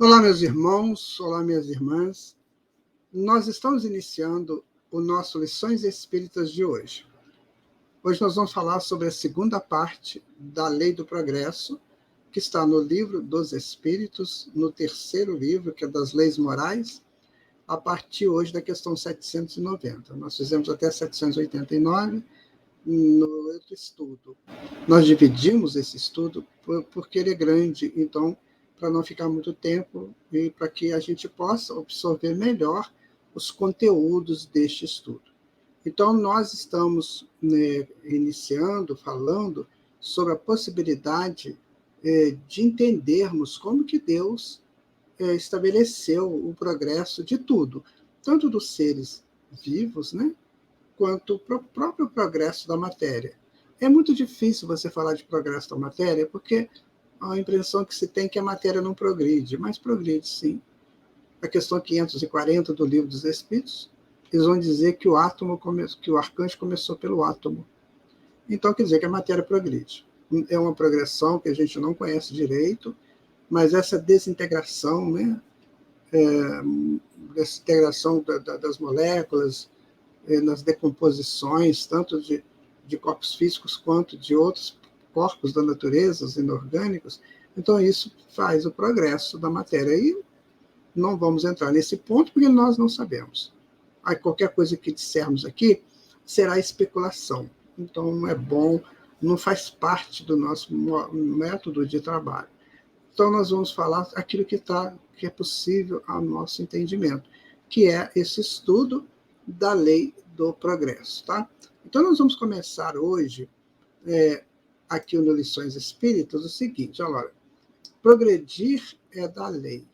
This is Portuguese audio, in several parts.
Olá, meus irmãos, olá, minhas irmãs. Nós estamos iniciando o nosso Lições Espíritas de hoje. Hoje nós vamos falar sobre a segunda parte da Lei do Progresso, que está no Livro dos Espíritos, no terceiro livro, que é das Leis Morais, a partir hoje da questão 790. Nós fizemos até 789 no outro estudo. Nós dividimos esse estudo porque ele é grande, então, para não ficar muito tempo e para que a gente possa absorver melhor os conteúdos deste estudo. Então, nós estamos iniciando, falando sobre a possibilidade de entendermos como que Deus estabeleceu o progresso de tudo, tanto dos seres vivos, né, quanto para o próprio progresso da matéria. É muito difícil você falar de progresso da matéria, porque a impressão que se tem é que a matéria não progride, mas progride sim. A questão 540 do Livro dos Espíritos, eles vão dizer que que o arcanjo começou pelo átomo. Então, quer dizer que a matéria progride. É uma progressão que a gente não conhece direito, mas essa desintegração, né, desintegração das moléculas, nas decomposições, tanto de corpos físicos quanto de outros corpos da natureza, os inorgânicos. Então, isso faz o progresso da matéria. E não vamos entrar nesse ponto, porque nós não sabemos. Aí, qualquer coisa que dissermos aqui será especulação. Então, não é bom, não faz parte do nosso método de trabalho. Então, nós vamos falar aquilo que é possível ao nosso entendimento, que é esse estudo da lei do progresso. Tá? Então, nós vamos começar hoje, aqui no Lições Espíritas, o seguinte: olha, progredir é da lei,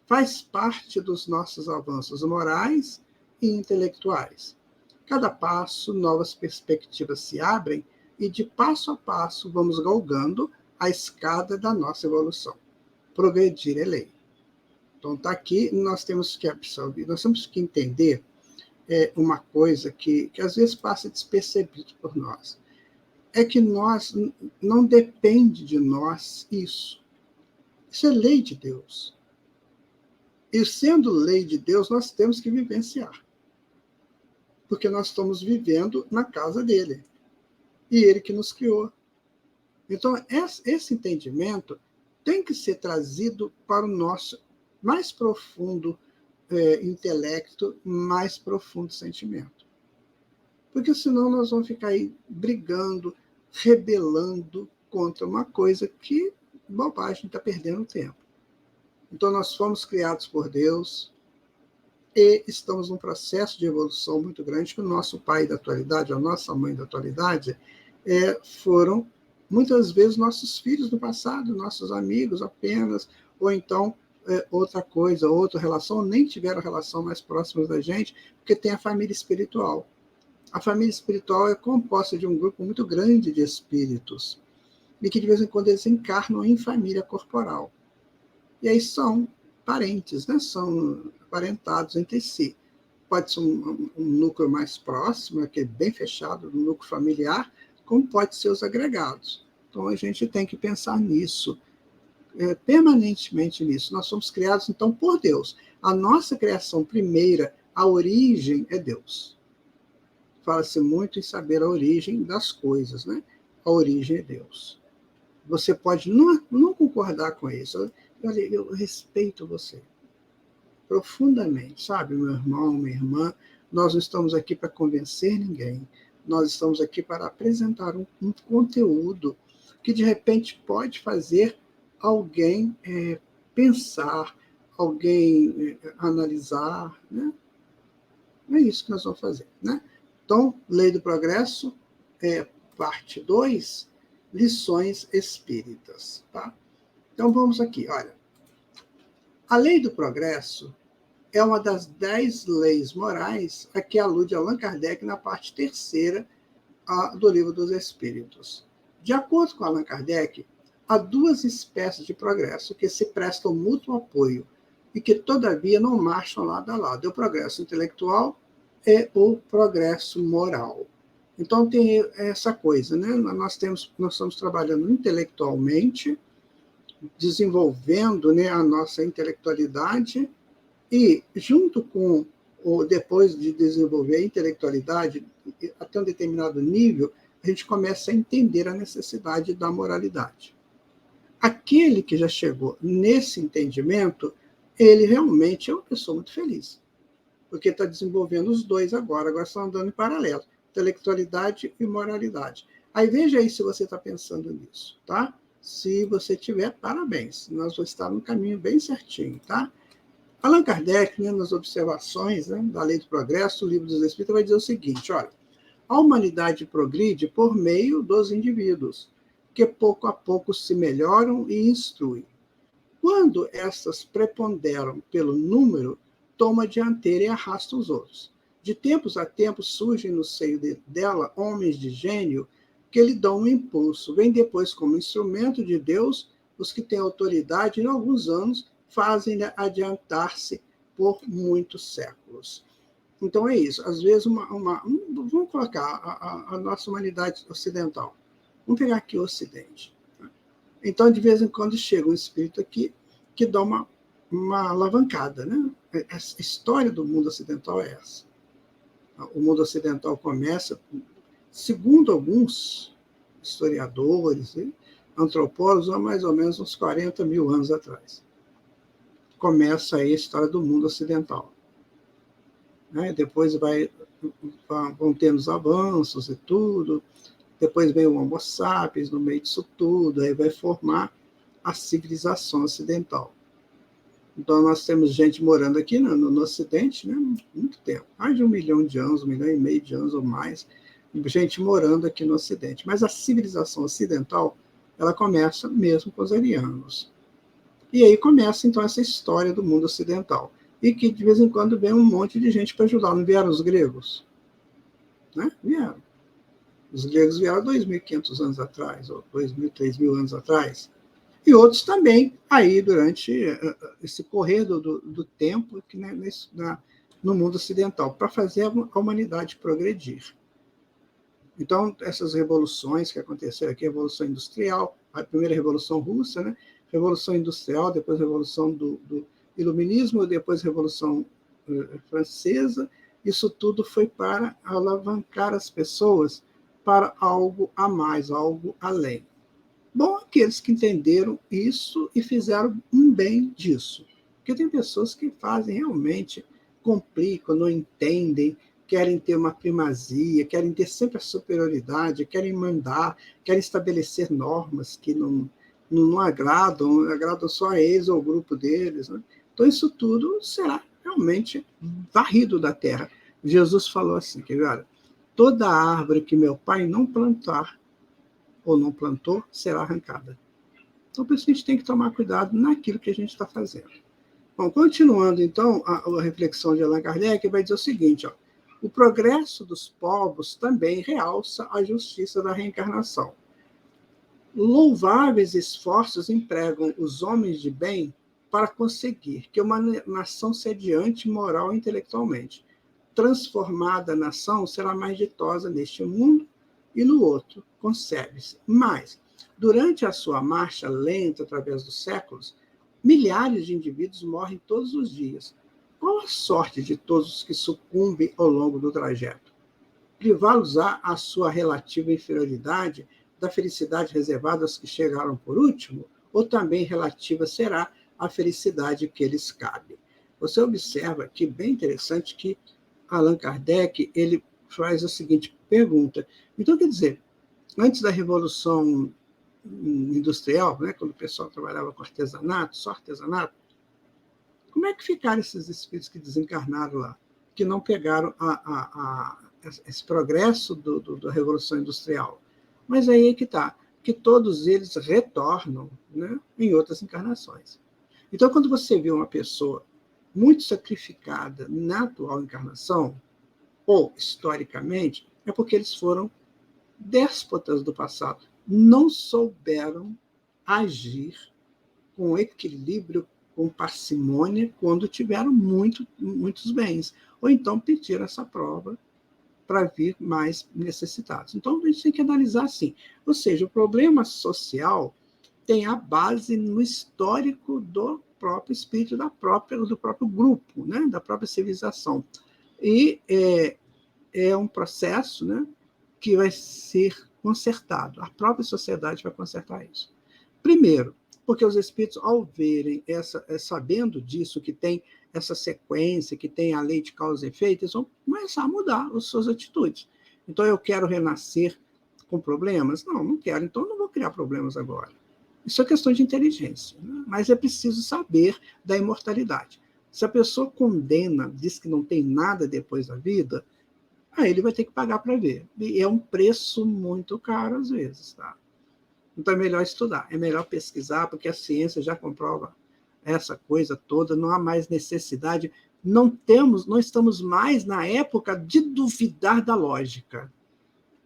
faz parte dos nossos avanços morais e intelectuais. Cada passo, novas perspectivas se abrem e, de passo a passo, vamos galgando a escada da nossa evolução. Progredir é lei. Então, está aqui, nós temos que absorver, nós temos que entender uma coisa que às vezes passa despercebido por nós. É que nós, não depende de nós isso. Isso é lei de Deus. E sendo lei de Deus, nós temos que vivenciar. Porque nós estamos vivendo na casa dele. E ele que nos criou. Então, esse entendimento tem que ser trazido para o nosso mais profundo intelecto, mais profundo sentimento. Porque senão nós vamos ficar aí brigando, rebelando contra uma coisa que, bobagem, está perdendo tempo. Então, nós fomos criados por Deus e estamos num processo de evolução muito grande, que o nosso pai da atualidade, a nossa mãe da atualidade, foram muitas vezes nossos filhos do passado, nossos amigos apenas, ou então outra coisa, outra relação, nem tiveram relação mais próxima da gente, porque tem a família espiritual. A família espiritual é composta de um grupo muito grande de espíritos, e que de vez em quando eles encarnam em família corporal. E aí são parentes, né? São aparentados entre si. Pode ser um núcleo mais próximo, aquele bem fechado, um núcleo familiar, como pode ser os agregados. Então, a gente tem que pensar nisso, permanentemente nisso. Nós somos criados, então, por Deus. A nossa criação primeira, a origem é Deus. Fala-se muito em saber a origem das coisas, né? A origem é Deus. Você pode não concordar com isso. Eu respeito você profundamente, sabe, meu irmão, minha irmã. Nós não estamos aqui para convencer ninguém. Nós estamos aqui para apresentar um conteúdo que, de repente, pode fazer alguém pensar, alguém analisar, né? É isso que nós vamos fazer, né? Então, Lei do Progresso, parte 2, Lições Espíritas. Tá? Então, vamos aqui, olha. A Lei do Progresso é uma das 10 leis morais a que alude Allan Kardec na parte terceira do Livro dos Espíritos. De acordo com Allan Kardec, há duas espécies de progresso que se prestam mútuo apoio e que, todavia, não marcham lado a lado. É o progresso intelectual e o progresso moral. Então, tem essa coisa, né? Nós estamos trabalhando intelectualmente, desenvolvendo, né, a nossa intelectualidade e, junto com depois de desenvolver a intelectualidade, até um determinado nível, a gente começa a entender a necessidade da moralidade. Aquele que já chegou nesse entendimento, ele realmente é uma pessoa muito feliz, porque está desenvolvendo os dois agora estão andando em paralelo, intelectualidade e moralidade. Aí veja aí se você está pensando nisso, tá? Se você tiver, parabéns, nós vamos estar no caminho bem certinho, tá? Allan Kardec, né, nas observações, né, da Lei do Progresso, o Livro dos Espíritos, vai dizer o seguinte, olha, a humanidade progride por meio dos indivíduos, que pouco a pouco se melhoram e instruem. Quando estas preponderam pelo número, toma a dianteira e arrasta os outros. De tempos a tempos surgem no seio dela homens de gênio que lhe dão um impulso. Vem depois como instrumento de Deus os que têm autoridade e, em alguns anos, fazem-lhe adiantar-se por muitos séculos. Então é isso. Às vezes, vamos colocar a nossa humanidade ocidental. Vamos pegar aqui o Ocidente. Então, de vez em quando, chega um espírito aqui que dá uma alavancada, né? A história do mundo ocidental é essa. O mundo ocidental começa, segundo alguns historiadores, antropólogos, há mais ou menos uns 40 mil anos atrás. Começa aí a história do mundo ocidental. Depois vão tendo os avanços e tudo, depois vem o Homo sapiens no meio disso tudo, aí vai formar a civilização ocidental. Então, nós temos gente morando aqui no Ocidente, né, muito tempo, mais de 1 milhão de anos, 1,5 milhão de anos ou mais, gente morando aqui no Ocidente. Mas a civilização ocidental, ela começa mesmo com os arianos. E aí começa, então, essa história do mundo ocidental. E que, de vez em quando, vem um monte de gente para ajudar. Não vieram os gregos? Né? Vieram. Os gregos vieram 2.500 anos atrás, ou 2.000, 3.000 anos atrás. E outros também, aí, durante esse correr do tempo aqui, né, no mundo ocidental, para fazer a humanidade progredir. Então, essas revoluções que aconteceram aqui, a Revolução Industrial, a primeira Revolução Russa, né? Revolução Industrial, depois a Revolução do Iluminismo, depois a Revolução Francesa, isso tudo foi para alavancar as pessoas para algo a mais, algo além. Bom, aqueles que entenderam isso e fizeram um bem disso. Porque tem pessoas que fazem realmente, complicam, não entendem, querem ter uma primazia, querem ter sempre a superioridade, querem mandar, querem estabelecer normas que não agradam só a eles ou o grupo deles. Né? Então, isso tudo será realmente varrido da terra. Jesus falou assim, que olha, toda árvore que meu pai não plantar ou não plantou, será arrancada. Então, por isso a gente tem que tomar cuidado naquilo que a gente está fazendo. Bom, continuando, então, a reflexão de Allan Kardec, vai dizer o seguinte, ó, o progresso dos povos também realça a justiça da reencarnação. Louváveis esforços empregam os homens de bem para conseguir que uma nação se adiante moral e intelectualmente. Transformada a nação será mais ditosa neste mundo e no outro, concebe-se. Mas, durante a sua marcha lenta através dos séculos, milhares de indivíduos morrem todos os dias. Qual a sorte de todos os que sucumbem ao longo do trajeto? Privá-los a sua relativa inferioridade da felicidade reservada aos que chegaram por último, ou também relativa será a felicidade que lhes cabe? Você observa que, bem interessante, que Allan Kardec ele faz a seguinte pergunta. Então, quer dizer, antes da Revolução Industrial, né, quando o pessoal trabalhava com artesanato, só artesanato, como é que ficaram esses espíritos que desencarnaram lá, que não pegaram esse progresso da Revolução Industrial? Mas aí é que está, que todos eles retornam, né, em outras encarnações. Então, quando você vê uma pessoa muito sacrificada na atual encarnação, ou historicamente, é porque eles foram déspotas do passado, não souberam agir com equilíbrio, com parcimônia, quando tiveram muitos bens. Ou então pediram essa prova para vir mais necessitados. Então, a gente tem que analisar assim. Ou seja, o problema social tem a base no histórico do próprio espírito, do próprio grupo, né? Da própria civilização. E é um processo, né, que vai ser consertado. A própria sociedade vai consertar isso. Primeiro, porque os espíritos, ao verem, sabendo disso, que tem essa sequência, que tem a lei de causa e efeito, eles vão começar a mudar as suas atitudes. Então, eu quero renascer com problemas? Não, não quero, então não vou criar problemas agora. Isso é questão de inteligência, né? Mas é preciso saber da imortalidade. Se a pessoa condena, diz que não tem nada depois da vida, aí ele vai ter que pagar para ver. E é um preço muito caro, às vezes. Tá? Então é melhor estudar, é melhor pesquisar, porque a ciência já comprova essa coisa toda, não há mais necessidade, não estamos mais na época de duvidar da lógica.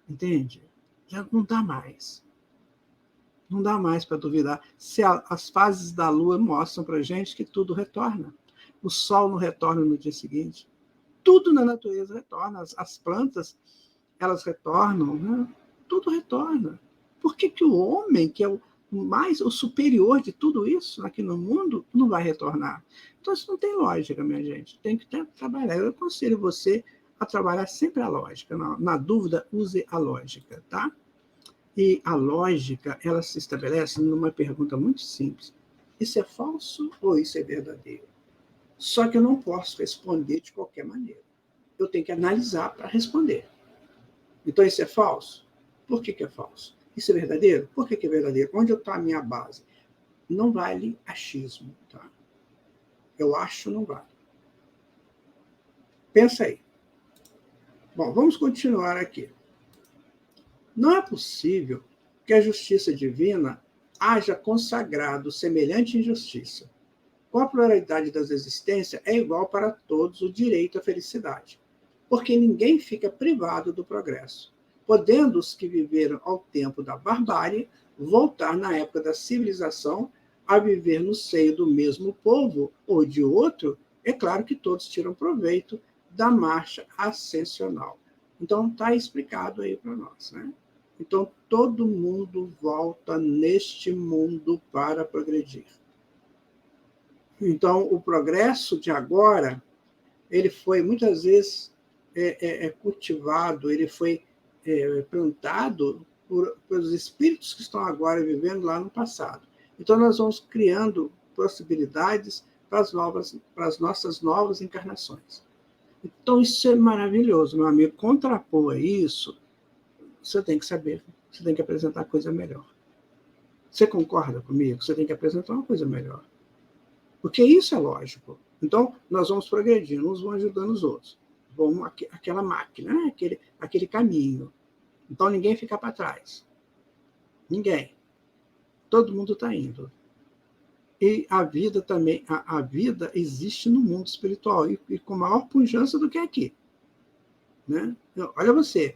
Entende? Já não dá mais. Não dá mais para duvidar. Se as fases da Lua mostram para a gente que tudo retorna. O Sol não retorna no dia seguinte. Tudo na natureza retorna. As plantas, elas retornam. Né? Tudo retorna. Por que o homem, que é o superior de tudo isso aqui no mundo, não vai retornar? Então, isso não tem lógica, minha gente. Tem que trabalhar. Eu aconselho você a trabalhar sempre a lógica. Na dúvida, use a lógica, tá? E a lógica, ela se estabelece numa pergunta muito simples. Isso é falso ou isso é verdadeiro? Só que eu não posso responder de qualquer maneira. Eu tenho que analisar para responder. Então, isso é falso? Por que é falso? Isso é verdadeiro? Por que é verdadeiro? Onde está a minha base? Não vale achismo. Tá? Eu acho, não vale. Pensa aí. Bom, vamos continuar aqui. Não é possível que a justiça divina haja consagrado semelhante injustiça. Com a pluralidade das existências, é igual para todos o direito à felicidade, porque ninguém fica privado do progresso, podendo os que viveram ao tempo da barbárie voltar na época da civilização a viver no seio do mesmo povo ou de outro, é claro que todos tiram proveito da marcha ascensional. Então, está explicado aí para nós, né? Então, todo mundo volta neste mundo para progredir. Então, o progresso de agora, ele foi muitas vezes cultivado, ele foi plantado pelos espíritos que estão agora vivendo lá no passado. Então, nós vamos criando possibilidades para as nossas novas encarnações. Então, isso é maravilhoso, meu amigo. Contrapor a isso, você tem que saber, você tem que apresentar coisa melhor. Você concorda comigo? Você tem que apresentar uma coisa melhor. Porque isso é lógico. Então, nós vamos progredindo, uns vão ajudando os outros. Vamos aquela máquina, né? aquele caminho. Então, ninguém fica para trás. Ninguém. Todo mundo está indo. E a vida também, a vida existe no mundo espiritual, e com maior pujança do que aqui. Né? Olha você.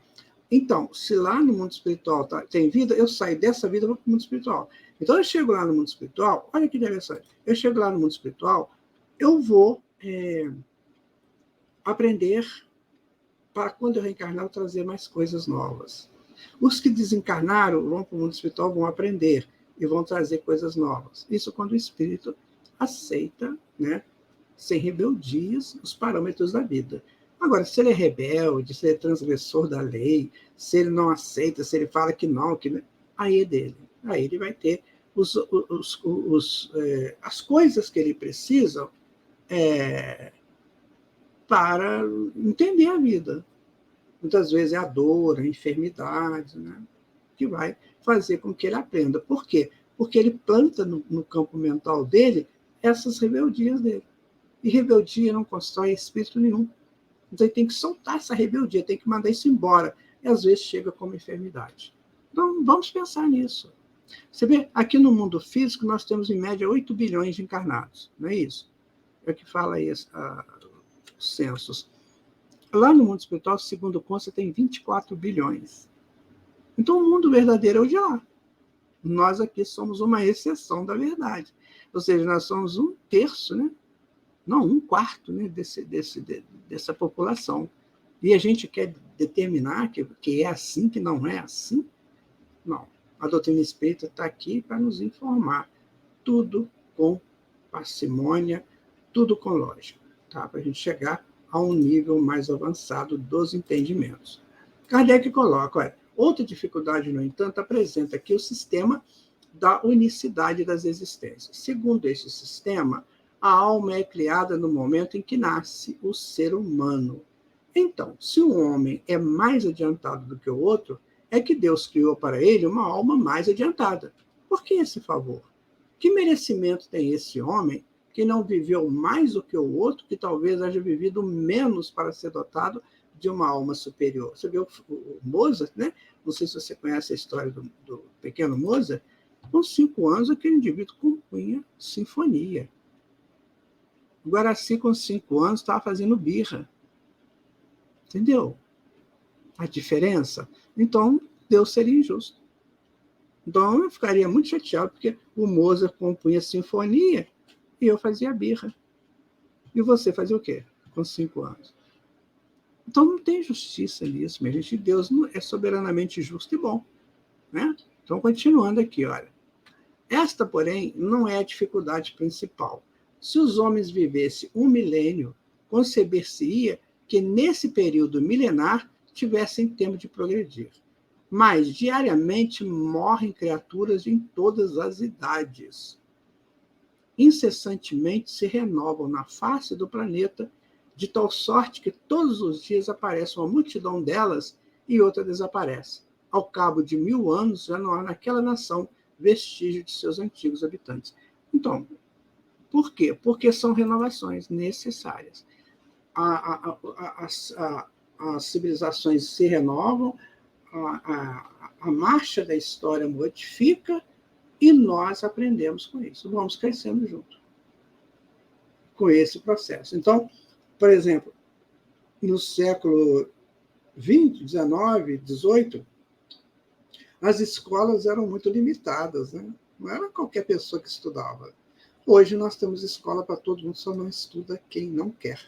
Então, se lá no mundo espiritual tem vida, eu saio dessa vida e vou para o mundo espiritual. Então, eu chego lá no mundo espiritual, olha que interessante, eu chego lá no mundo espiritual, eu vou aprender para, quando eu reencarnar, eu trazer mais coisas novas. Os que desencarnaram vão para o mundo espiritual, vão aprender e vão trazer coisas novas. Isso quando o espírito aceita, né, sem rebeldias, os parâmetros da vida. Agora, se ele é rebelde, se ele é transgressor da lei, se ele não aceita, se ele fala que não, aí é dele. Aí ele vai ter as coisas que ele precisa para entender a vida. Muitas vezes é a dor, a enfermidade, né, que vai fazer com que ele aprenda. Por quê? Porque ele planta no campo mental dele essas rebeldias dele. E rebeldia não constrói espírito nenhum. Então, ele tem que soltar essa rebeldia, tem que mandar isso embora. E, às vezes, chega como enfermidade. Então, vamos pensar nisso. Você vê, aqui no mundo físico, nós temos, em média, 8 bilhões de encarnados. Não é isso? É o que fala aí os censos. Lá no mundo espiritual, segundo consta, tem 24 bilhões. Então, o mundo verdadeiro é o de lá. Nós aqui somos uma exceção da verdade. Ou seja, nós somos 1/3, né? Não, 1/4, né, dessa população. E a gente quer determinar que é assim, que não é assim? Não. a doutrina espírita está aqui para nos informar, tudo com parcimônia, tudo com lógica, tá? Para a gente chegar a um nível mais avançado dos entendimentos. Kardec coloca, olha, outra dificuldade, no entanto, apresenta aqui o sistema da unicidade das existências. Segundo este sistema, a alma é criada no momento em que nasce o ser humano. Então, se um homem é mais adiantado do que o outro, é que Deus criou para ele uma alma mais adiantada. Por que esse favor? Que merecimento tem esse homem que não viveu mais do que o outro, que talvez haja vivido menos para ser dotado de uma alma superior? Você viu o Mozart, né? Não sei se você conhece a história do pequeno Mozart. Com 5 anos, aquele indivíduo compunha sinfonia. O Guaraci, com 5 anos, estava fazendo birra. Entendeu a diferença? Então, Deus seria injusto. Então, eu ficaria muito chateado, porque o Mozart compunha sinfonia e eu fazia birra. E você fazia o quê com 5 anos? Então, não tem justiça nisso, minha gente. Deus é soberanamente justo e bom, né? Então, continuando aqui, olha. Esta, porém, não é a dificuldade principal. Se os homens vivessem 1 milênio, conceber-se-ia que, nesse período milenar, tivessem tempo de progredir. Mas, diariamente, morrem criaturas em todas as idades. Incessantemente se renovam na face do planeta, de tal sorte que todos os dias aparece uma multidão delas e outra desaparece. Ao cabo de 1000 anos, já não há naquela nação vestígio de seus antigos habitantes. Então, por quê? Porque são renovações necessárias. As civilizações se renovam, a marcha da história modifica e nós aprendemos com isso. Vamos crescendo junto com esse processo. Então, por exemplo, no século XX, XIX, XVIII, as escolas eram muito limitadas, né? Não era qualquer pessoa que estudava. Hoje nós temos escola para todo mundo, só não estuda quem não quer.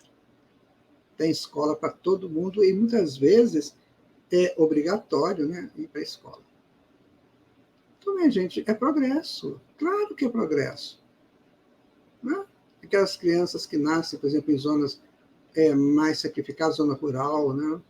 Tem escola para todo mundo e muitas vezes é obrigatório, né, ir para a escola. Então, minha gente, é progresso. Claro que é progresso. Né? Aquelas crianças que nascem, por exemplo, em zonas mais sacrificadas, zona rural, né,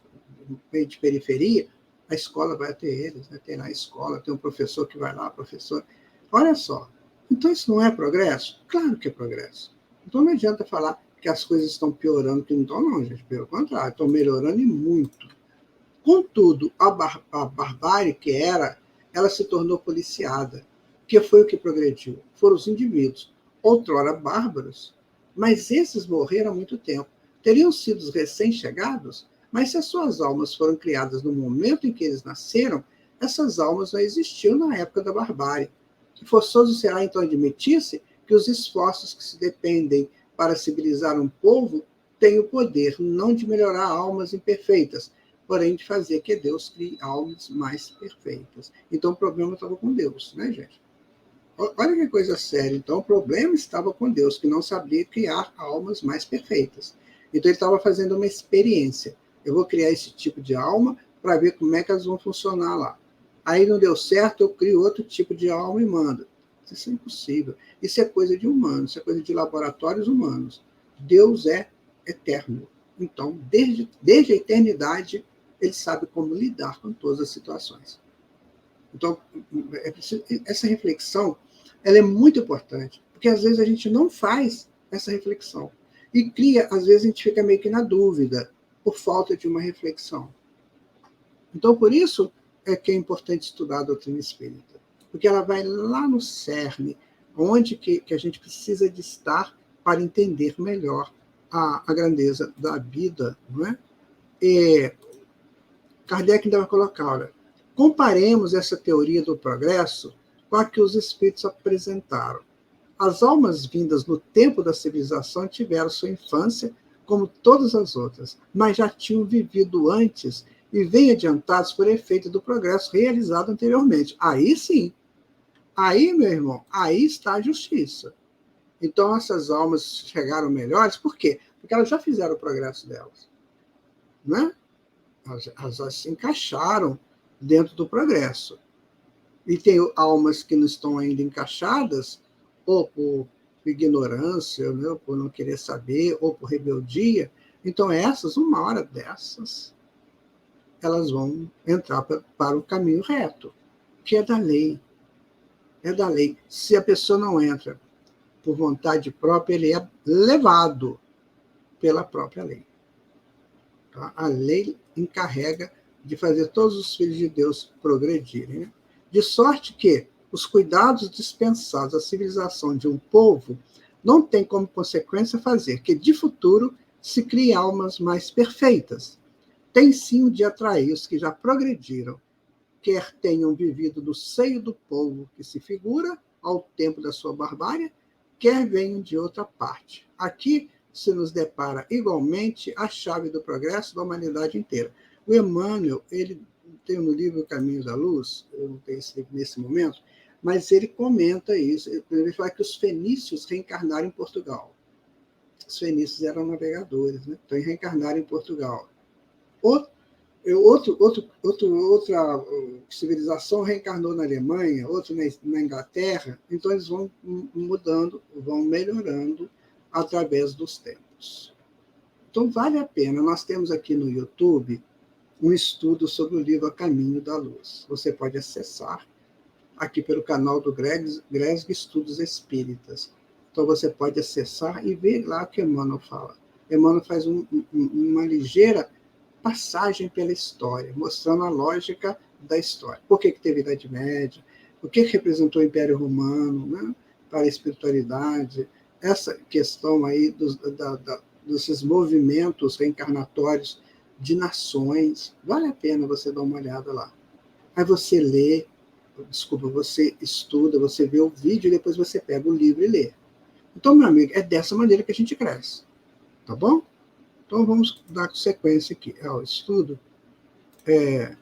meio de periferia, a escola vai até eles, né? Tem lá a escola, tem um professor que vai lá, professor. Olha só, então isso não é progresso? Claro que é progresso. Então não adianta falar que as coisas estão piorando, que não estão, não, gente. Pelo contrário, estão melhorando e muito. Contudo, a barbárie que era, ela se tornou policiada, que foi o que progrediu. Foram os indivíduos, outrora bárbaros, mas esses morreram há muito tempo. Teriam sido os recém-chegados, mas se as suas almas foram criadas no momento em que eles nasceram, essas almas já existiam na época da barbárie. E forçoso será, então, admitir-se que os esforços que se dependem para civilizar um povo têm o poder não de melhorar almas imperfeitas, porém de fazer que Deus crie almas mais perfeitas. Então, o problema estava com Deus, né, gente? Olha que coisa séria. Então, o problema estava com Deus, que não sabia criar almas mais perfeitas. Então, ele estava fazendo uma experiência. Eu vou criar esse tipo de alma para ver como é que elas vão funcionar lá. Aí não deu certo, eu crio outro tipo de alma e mando. Isso é impossível. Isso é coisa de humanos, isso é coisa de laboratórios humanos. Deus é eterno. Então, desde a eternidade, ele sabe como lidar com todas as situações. Então, essa reflexão ela é muito importante, porque às vezes a gente não faz essa reflexão. E cria, às vezes a gente fica meio que na dúvida, por falta de uma reflexão. Então, por isso é que é importante estudar a doutrina espírita, porque ela vai lá no cerne, onde que a gente precisa de estar para entender melhor a grandeza da vida, não é? E Kardec ainda vai colocar, olha, comparemos essa teoria do progresso com a que os espíritos apresentaram. As almas vindas no tempo da civilização tiveram sua infância como todas as outras, mas já tinham vivido antes e vêm adiantados por efeito do progresso realizado anteriormente. Aí sim, aí, meu irmão, aí está a justiça. Então, essas almas chegaram melhores, por quê? Porque elas já fizeram o progresso delas. Né? Elas se encaixaram dentro do progresso. E tem almas que não estão ainda encaixadas, ou por ignorância, né, ou por não querer saber, ou por rebeldia. Então, essas, uma hora dessas, elas vão entrar para o caminho reto, que é da lei. É da lei. Se a pessoa não entra por vontade própria, ele é levado pela própria lei. Tá? A lei encarrega de fazer todos os filhos de Deus progredirem. Né? De sorte que os cuidados dispensados à civilização de um povo não tem como consequência fazer que, de futuro, se criem almas mais perfeitas. Tem sim o de atrair os que já progrediram, quer tenham vivido no seio do povo que se figura ao tempo da sua barbárie, quer venham de outra parte. Aqui se nos depara igualmente a chave do progresso da humanidade inteira. O Emmanuel, ele tem no livro Caminho da Luz, eu não tenho esse livro nesse momento, mas ele comenta isso, ele fala que os fenícios reencarnaram em Portugal. Os fenícios eram navegadores, né? Então reencarnaram em Portugal. Outra civilização reencarnou na Alemanha, outra na Inglaterra, então eles vão mudando, vão melhorando através dos tempos. Então vale a pena. Nós temos aqui no YouTube um estudo sobre o livro A Caminho da Luz. Você pode acessar aqui pelo canal do Gresg Estudos Espíritas. Então você pode acessar e ver lá o que Emmanuel fala. Emmanuel faz uma ligeira passagem pela história, mostrando a lógica da história. Por que teve Idade Média? O que representou o Império Romano, né, para a espiritualidade? Essa questão aí desses movimentos reencarnatórios de nações. Vale a pena você dar uma olhada lá. Aí você lê, você estuda, você vê o vídeo e depois você pega o livro e lê. Então, meu amigo, é dessa maneira que a gente cresce. Tá bom? Então, vamos dar sequência aqui ao estudo. Ele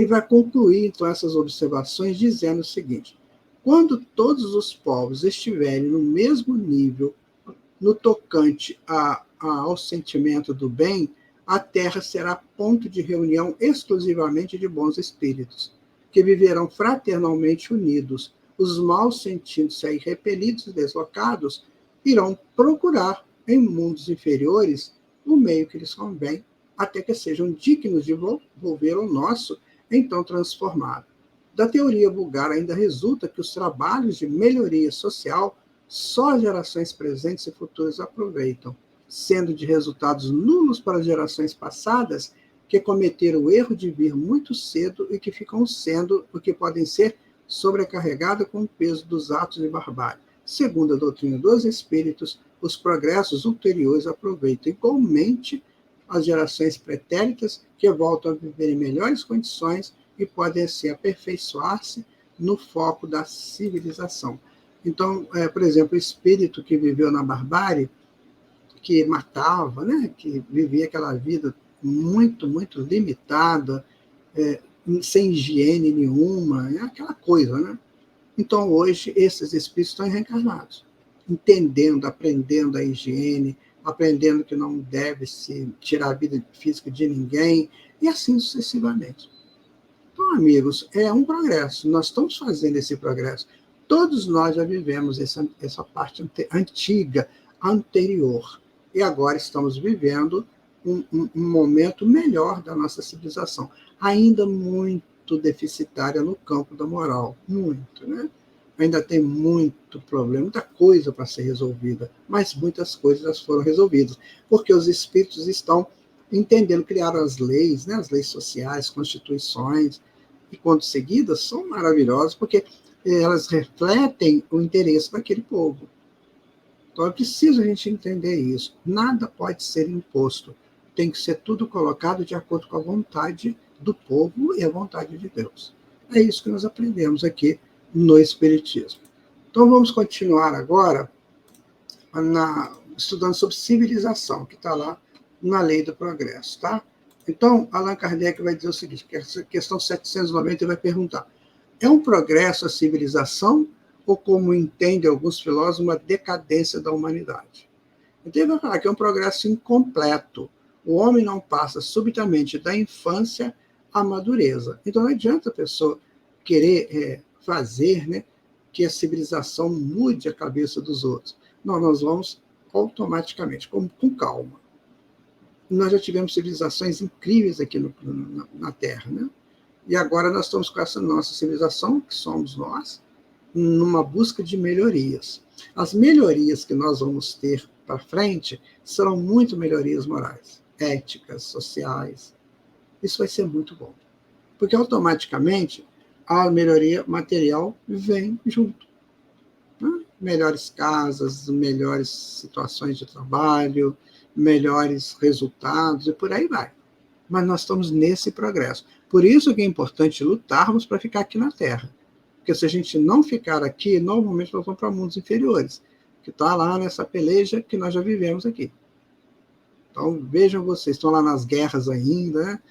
vai concluir, então, essas observações dizendo o seguinte: quando todos os povos estiverem no mesmo nível no tocante ao sentimento do bem, a Terra será ponto de reunião exclusivamente de bons espíritos, que viverão fraternalmente unidos. Os maus, sentindo-se aí repelidos e deslocados, irão procurar em mundos inferiores o meio que lhes convém, até que sejam dignos de volver ao nosso, então transformado. Da teoria vulgar ainda resulta que os trabalhos de melhoria social só as gerações presentes e futuras aproveitam, sendo de resultados nulos para as gerações passadas, que cometeram o erro de vir muito cedo e que ficam sendo o que podem ser sobrecarregadas com o peso dos atos de barbárie. Segundo a doutrina dos espíritos, os progressos ulteriores aproveitam igualmente as gerações pretéritas, que voltam a viver em melhores condições e podem assim aperfeiçoar-se no foco da civilização. Então, por exemplo, o espírito que viveu na barbárie, que matava, né, que vivia aquela vida muito, muito limitada, sem higiene nenhuma, aquela coisa, né? Então, hoje, esses espíritos estão reencarnados, entendendo, aprendendo a higiene, aprendendo que não deve se tirar a vida física de ninguém, e assim sucessivamente. Então, amigos, é um progresso. Nós estamos fazendo esse progresso. Todos nós já vivemos essa parte antiga, anterior. E agora estamos vivendo um momento melhor da nossa civilização. Ainda muito deficitária no campo da moral. Muito, né? Ainda tem muito problema, muita coisa para ser resolvida. Mas muitas coisas foram resolvidas. Porque os espíritos estão entendendo, criaram as leis, né? As leis sociais, constituições, e quando seguidas, são maravilhosas, porque elas refletem o interesse daquele povo. Então é preciso a gente entender isso. Nada pode ser imposto. Tem que ser tudo colocado de acordo com a vontade do povo e a vontade de Deus. É isso que nós aprendemos aqui no Espiritismo. Então vamos continuar agora estudando sobre civilização, que está lá na Lei do Progresso, tá? Então, Allan Kardec vai dizer o seguinte, que essa questão 790 vai perguntar: é um progresso a civilização ou, como entendem alguns filósofos, uma decadência da humanidade? Então, ele vai falar que é um progresso incompleto. O homem não passa subitamente da infância amadureza. Então, não adianta a pessoa querer fazer, né, que a civilização mude a cabeça dos outros. Não, nós vamos automaticamente, com calma. Nós já tivemos civilizações incríveis aqui na Terra, né? E agora nós estamos com essa nossa civilização, que somos nós, numa busca de melhorias. As melhorias que nós vamos ter para frente serão muito melhorias morais, éticas, sociais. Isso vai ser muito bom. Porque automaticamente a melhoria material vem junto. Né? Melhores casas, melhores situações de trabalho, melhores resultados e por aí vai. Mas nós estamos nesse progresso. Por isso que é importante lutarmos para ficar aqui na Terra. Porque se a gente não ficar aqui, normalmente nós vamos para mundos inferiores, que está lá nessa peleja que nós já vivemos aqui. Então, vejam vocês, estão lá nas guerras ainda, né?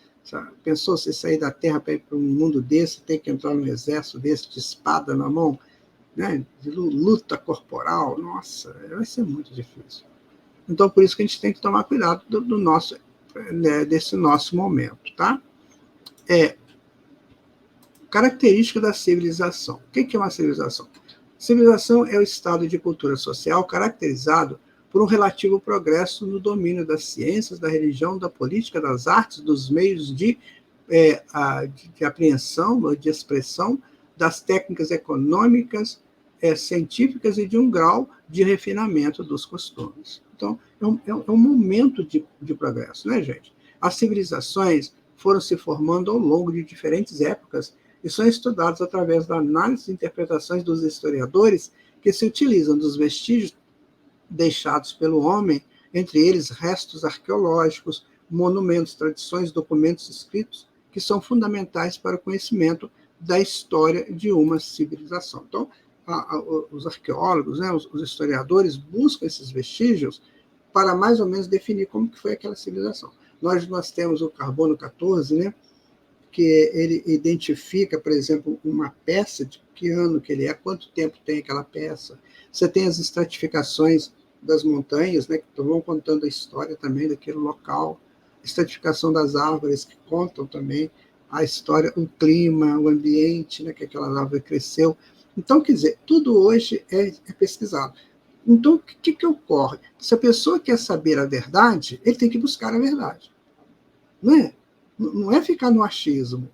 Pensou você sair da Terra para ir para um mundo desse, ter que entrar num exército desse, de espada na mão, né? De luta corporal? Nossa, vai ser muito difícil. Então, por isso que a gente tem que tomar cuidado do nosso, né, desse nosso momento, tá? Característica da civilização. O que é uma civilização? Civilização é o estado de cultura social caracterizado por um relativo progresso no domínio das ciências, da religião, da política, das artes, dos meios de apreensão, de expressão, das técnicas econômicas, científicas e de um grau de refinamento dos costumes. Então, é um momento de progresso, né, gente? As civilizações foram se formando ao longo de diferentes épocas e são estudados através da análise e interpretações dos historiadores que se utilizam dos vestígios deixados pelo homem, entre eles restos arqueológicos, monumentos, tradições, documentos escritos, que são fundamentais para o conhecimento da história de uma civilização. Então, os arqueólogos, né, os historiadores buscam esses vestígios para mais ou menos definir como que foi aquela civilização. Nós temos o carbono 14, né, que ele identifica, por exemplo, uma peça, de que ano que ele é, quanto tempo tem aquela peça. Você tem as estratificações das montanhas, né, que vão contando a história também daquele local, estratificação das árvores, que contam também a história, o clima, o ambiente, né, que aquela árvore cresceu. Então, quer dizer, tudo hoje é pesquisado. Então, o que ocorre? Se a pessoa quer saber a verdade, ele tem que buscar a verdade. Não é? Não é ficar no achismo.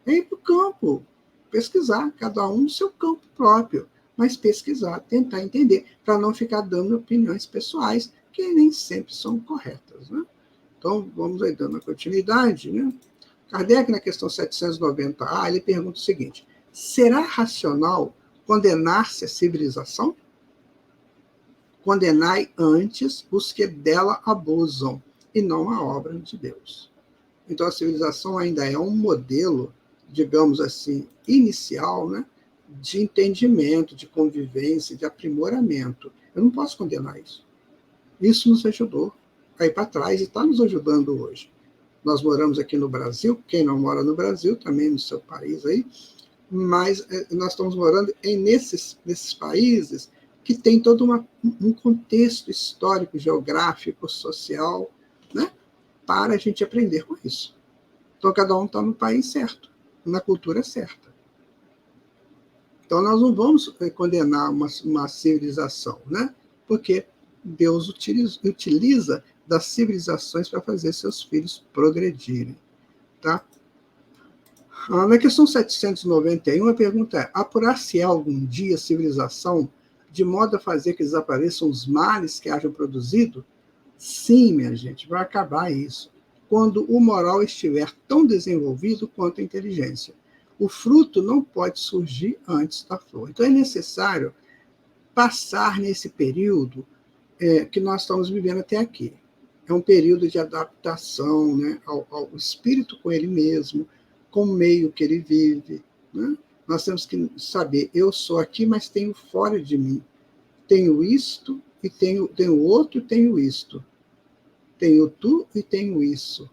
É ir para o campo, pesquisar, cada um no seu campo próprio, mas pesquisar, tentar entender, para não ficar dando opiniões pessoais que nem sempre são corretas. Né? Então, vamos aí dando a continuidade. Né? Kardec, na questão 790A, ele pergunta o seguinte: será racional condenar-se a civilização? Condenai antes os que dela abusam, e não a obra de Deus. Então, a civilização ainda é um modelo, digamos assim, inicial, né, de entendimento, de convivência, de aprimoramento. Eu não posso condenar isso. Isso nos ajudou a ir para trás e está nos ajudando hoje. Nós moramos aqui no Brasil, quem não mora no Brasil, também no seu país aí, mas nós estamos morando nesses países que tem todo um contexto histórico, geográfico, social, né, para a gente aprender com isso. Então, cada um está no país certo, na cultura certa. Então, nós não vamos condenar uma civilização, né? Porque Deus utiliza das civilizações para fazer seus filhos progredirem. Tá? Na questão 791, a pergunta é: apurar-se-á algum dia a civilização de modo a fazer que desapareçam os males que hajam produzido? Sim, minha gente, vai acabar isso, quando o moral estiver tão desenvolvido quanto a inteligência. O fruto não pode surgir antes da flor. Então, é necessário passar nesse período que nós estamos vivendo até aqui. É um período de adaptação, né, ao espírito com ele mesmo, com o meio que ele vive. Né? Nós temos que saber, eu sou aqui, mas tenho fora de mim. Tenho isto, e tenho outro, e tenho isto. Tenho tu e tenho isso.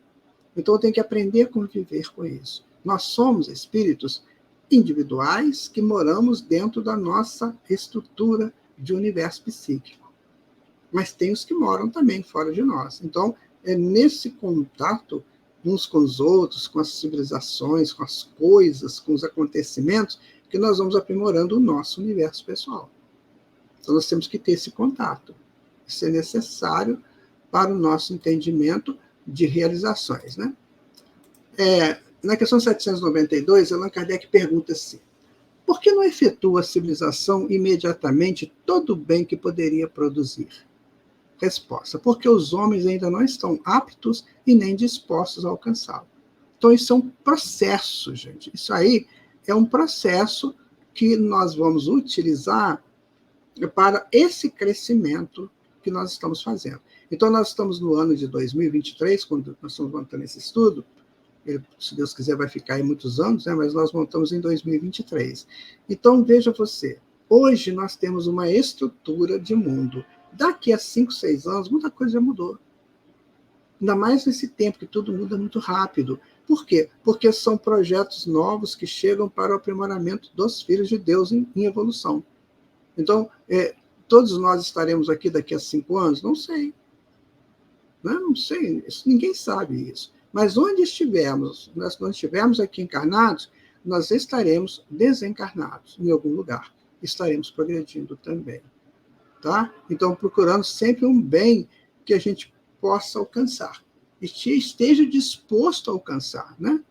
Então, eu tenho que aprender a conviver com isso. Nós somos espíritos individuais que moramos dentro da nossa estrutura de universo psíquico. Mas tem os que moram também fora de nós. Então, é nesse contato uns com os outros, com as civilizações, com as coisas, com os acontecimentos, que nós vamos aprimorando o nosso universo pessoal. Então, nós temos que ter esse contato. Isso é necessário para o nosso entendimento de realizações, né? Na questão 792, Allan Kardec pergunta assim: por que não efetua a civilização imediatamente todo o bem que poderia produzir? Resposta: porque os homens ainda não estão aptos e nem dispostos a alcançá-lo. Então, isso é um processo, gente. Isso aí é um processo que nós vamos utilizar para esse crescimento que nós estamos fazendo. Então, nós estamos no ano de 2023, quando nós estamos montando esse estudo. Ele, se Deus quiser, vai ficar aí muitos anos, né? Mas nós montamos em 2023. Então, veja você, hoje nós temos uma estrutura de mundo. Daqui a 5, 6 anos, muita coisa já mudou. Ainda mais nesse tempo, que tudo muda muito rápido. Por quê? Porque são projetos novos que chegam para o aprimoramento dos filhos de Deus em evolução. Então, todos nós estaremos aqui daqui a 5 anos? Não sei. Não sei, ninguém sabe isso. Mas onde estivermos, nós não estivermos aqui encarnados, nós estaremos desencarnados em algum lugar. Estaremos progredindo também. Tá? Então, procurando sempre um bem que a gente possa alcançar. Esteja disposto a alcançar. Né?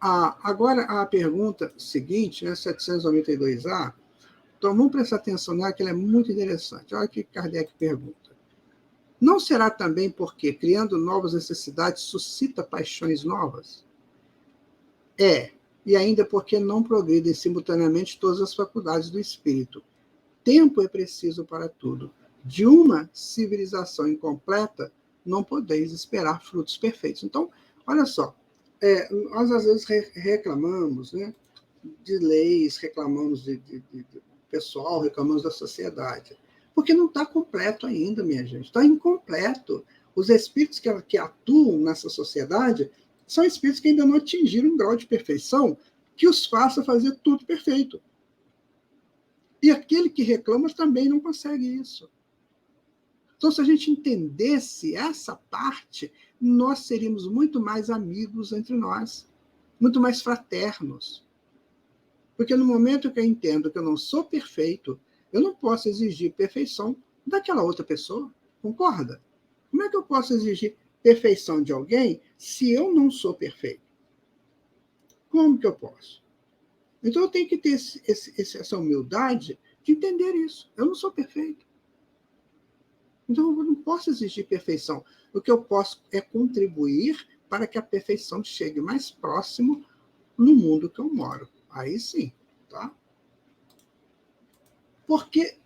Agora, a pergunta seguinte, né, 792A, então vamos prestar atenção nela, que ela é muito interessante. Olha o que Kardec pergunta. Não será também porque, criando novas necessidades, suscita paixões novas? E ainda porque não progridem simultaneamente todas as faculdades do espírito. Tempo é preciso para tudo. De uma civilização incompleta, não podeis esperar frutos perfeitos. Então, olha só, nós às vezes reclamamos, né, de leis, reclamamos de pessoal, reclamamos da sociedade. Porque não está completo ainda, minha gente. Está incompleto. Os espíritos que atuam nessa sociedade são espíritos que ainda não atingiram um grau de perfeição que os faça fazer tudo perfeito. E aquele que reclama também não consegue isso. Então, se a gente entendesse essa parte, nós seríamos muito mais amigos entre nós, muito mais fraternos. Porque no momento que eu entendo que eu não sou perfeito, eu não posso exigir perfeição daquela outra pessoa, concorda? Como é que eu posso exigir perfeição de alguém se eu não sou perfeito? Como que eu posso? Então eu tenho que ter essa humildade de entender isso. Eu não sou perfeito. Então eu não posso exigir perfeição. O que eu posso é contribuir para que a perfeição chegue mais próximo no mundo que eu moro. Aí sim, tá? Porque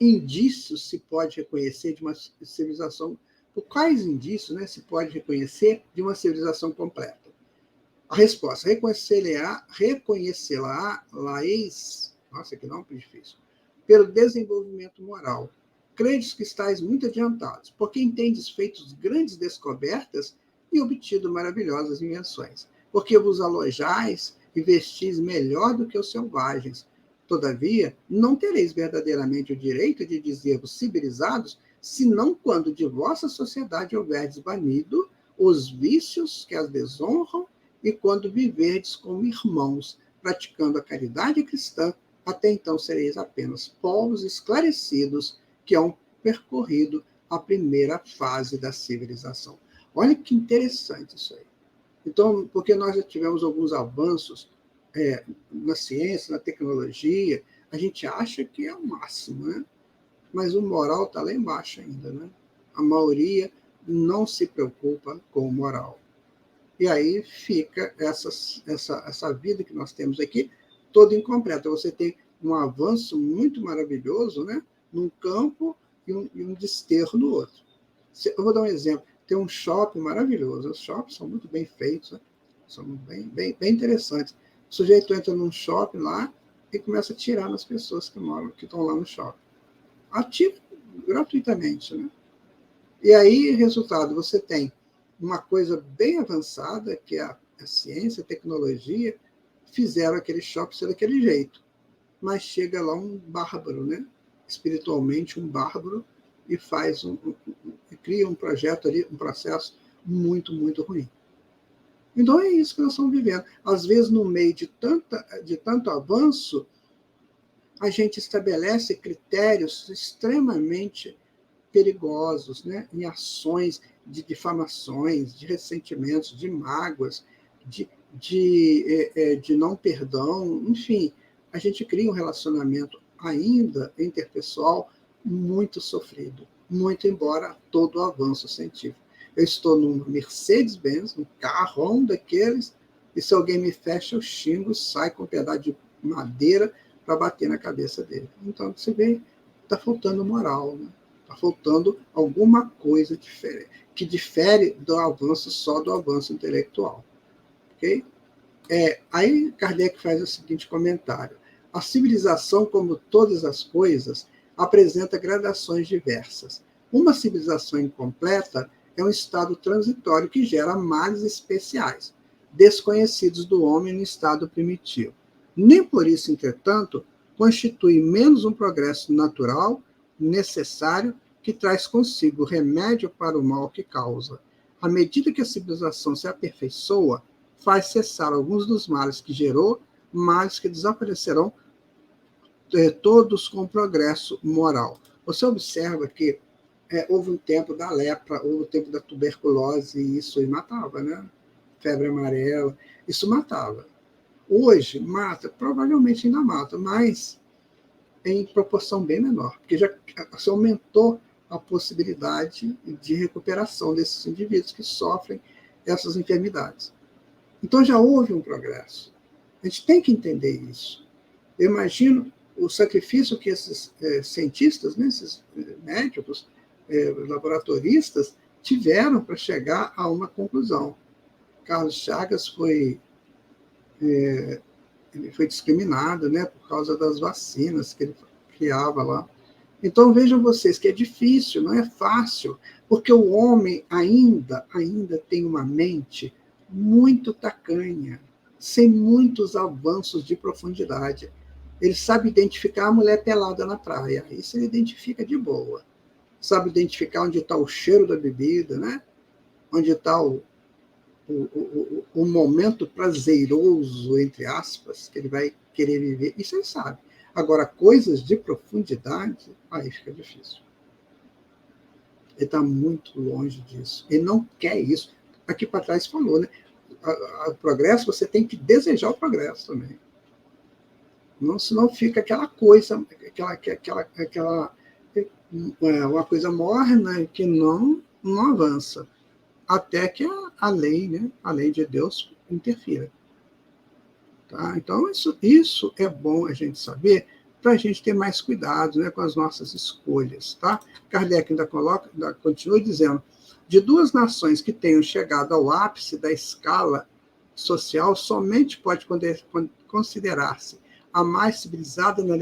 indícios se pode reconhecer de uma civilização? Por quais indícios, né, se pode reconhecer de uma civilização completa? A resposta: reconhecê-la-eis, nossa, que nome difícil, pelo desenvolvimento moral. Credes que estáis muito adiantados, porque entendes feitos grandes descobertas e obtido maravilhosas invenções, porque vos alojais e vestis melhor do que os selvagens. Todavia, não tereis verdadeiramente o direito de dizer-vos civilizados, senão quando de vossa sociedade houverdes banido os vícios que as desonram e quando viverdes como irmãos, praticando a caridade cristã. Até então sereis apenas povos esclarecidos que hão percorrido a primeira fase da civilização. Olha que interessante isso aí. Então, porque nós já tivemos alguns avanços na ciência, na tecnologia, a gente acha que é o máximo, né? Mas o moral está lá embaixo ainda, né? A maioria não se preocupa com o moral. E aí fica essa vida que nós temos aqui toda incompleta. Você tem um avanço muito maravilhoso, né, num campo e um desterro no outro. Eu vou dar um exemplo. Tem um shopping maravilhoso. Os shoppings são muito bem feitos, né? São bem interessantes. O sujeito entra num shopping lá e começa a atirar nas pessoas que estão lá no shopping. Atira gratuitamente, né? E aí, resultado, você tem uma coisa bem avançada, que é a ciência, a tecnologia, fizeram aquele shopping ser daquele jeito. Mas chega lá um bárbaro, né? Espiritualmente um bárbaro, e faz cria um projeto ali, um processo muito, muito ruim. Então é isso que nós estamos vivendo. Às vezes, no meio de tanto avanço, a gente estabelece critérios extremamente perigosos, né? Em ações de difamações, de ressentimentos, de mágoas, de não perdão, enfim, a gente cria um relacionamento ainda interpessoal muito sofrido, muito embora todo o avanço científico. Eu estou numa Mercedes-Benz, um carrão daqueles, e se alguém me fecha, eu xingo, sai com um pedaço de madeira para bater na cabeça dele. Então, você vê, está faltando moral, né? Está faltando alguma coisa diferente, que difere do avanço só do avanço intelectual. Okay? Aí Kardec faz o seguinte comentário. A civilização, como todas as coisas, apresenta gradações diversas. Uma civilização incompleta é um estado transitório que gera males especiais, desconhecidos do homem no estado primitivo. Nem por isso, entretanto, constitui menos um progresso natural, necessário, que traz consigo remédio para o mal que causa. À medida que a civilização se aperfeiçoa, faz cessar alguns dos males que gerou, males que desaparecerão todos com progresso moral. Você observa que houve um tempo da lepra, houve um tempo da tuberculose, e isso aí matava, né? Febre amarela, isso matava. Hoje, mata, provavelmente ainda mata, mas em proporção bem menor, porque já se aumentou a possibilidade de recuperação desses indivíduos que sofrem essas enfermidades. Então já houve um progresso. A gente tem que entender isso. Eu imagino o sacrifício que esses cientistas, né, esses médicos, laboratoristas, tiveram para chegar a uma conclusão. Carlos Chagas foi discriminado, né, por causa das vacinas que ele criava lá. Então vejam vocês que é difícil, não é fácil, porque o homem ainda tem uma mente muito tacanha, sem muitos avanços de profundidade. Ele sabe identificar a mulher pelada na praia, isso ele identifica de boa. Sabe identificar onde está o cheiro da bebida, né? Onde está o momento prazeroso, entre aspas, que ele vai querer viver. Isso ele sabe. Agora, coisas de profundidade, aí fica difícil. Ele está muito longe disso. Ele não quer isso. Aqui para trás falou, né? O progresso, você tem que desejar o progresso também. Não, senão fica aquela coisa, uma coisa morna que não avança. Até que a lei, né? A lei de Deus interfira. Tá? Então, isso é bom a gente saber para a gente ter mais cuidado, né, com as nossas escolhas. Tá? Kardec ainda continua dizendo, de duas nações que tenham chegado ao ápice da escala social, somente pode considerar-se a mais civilizada na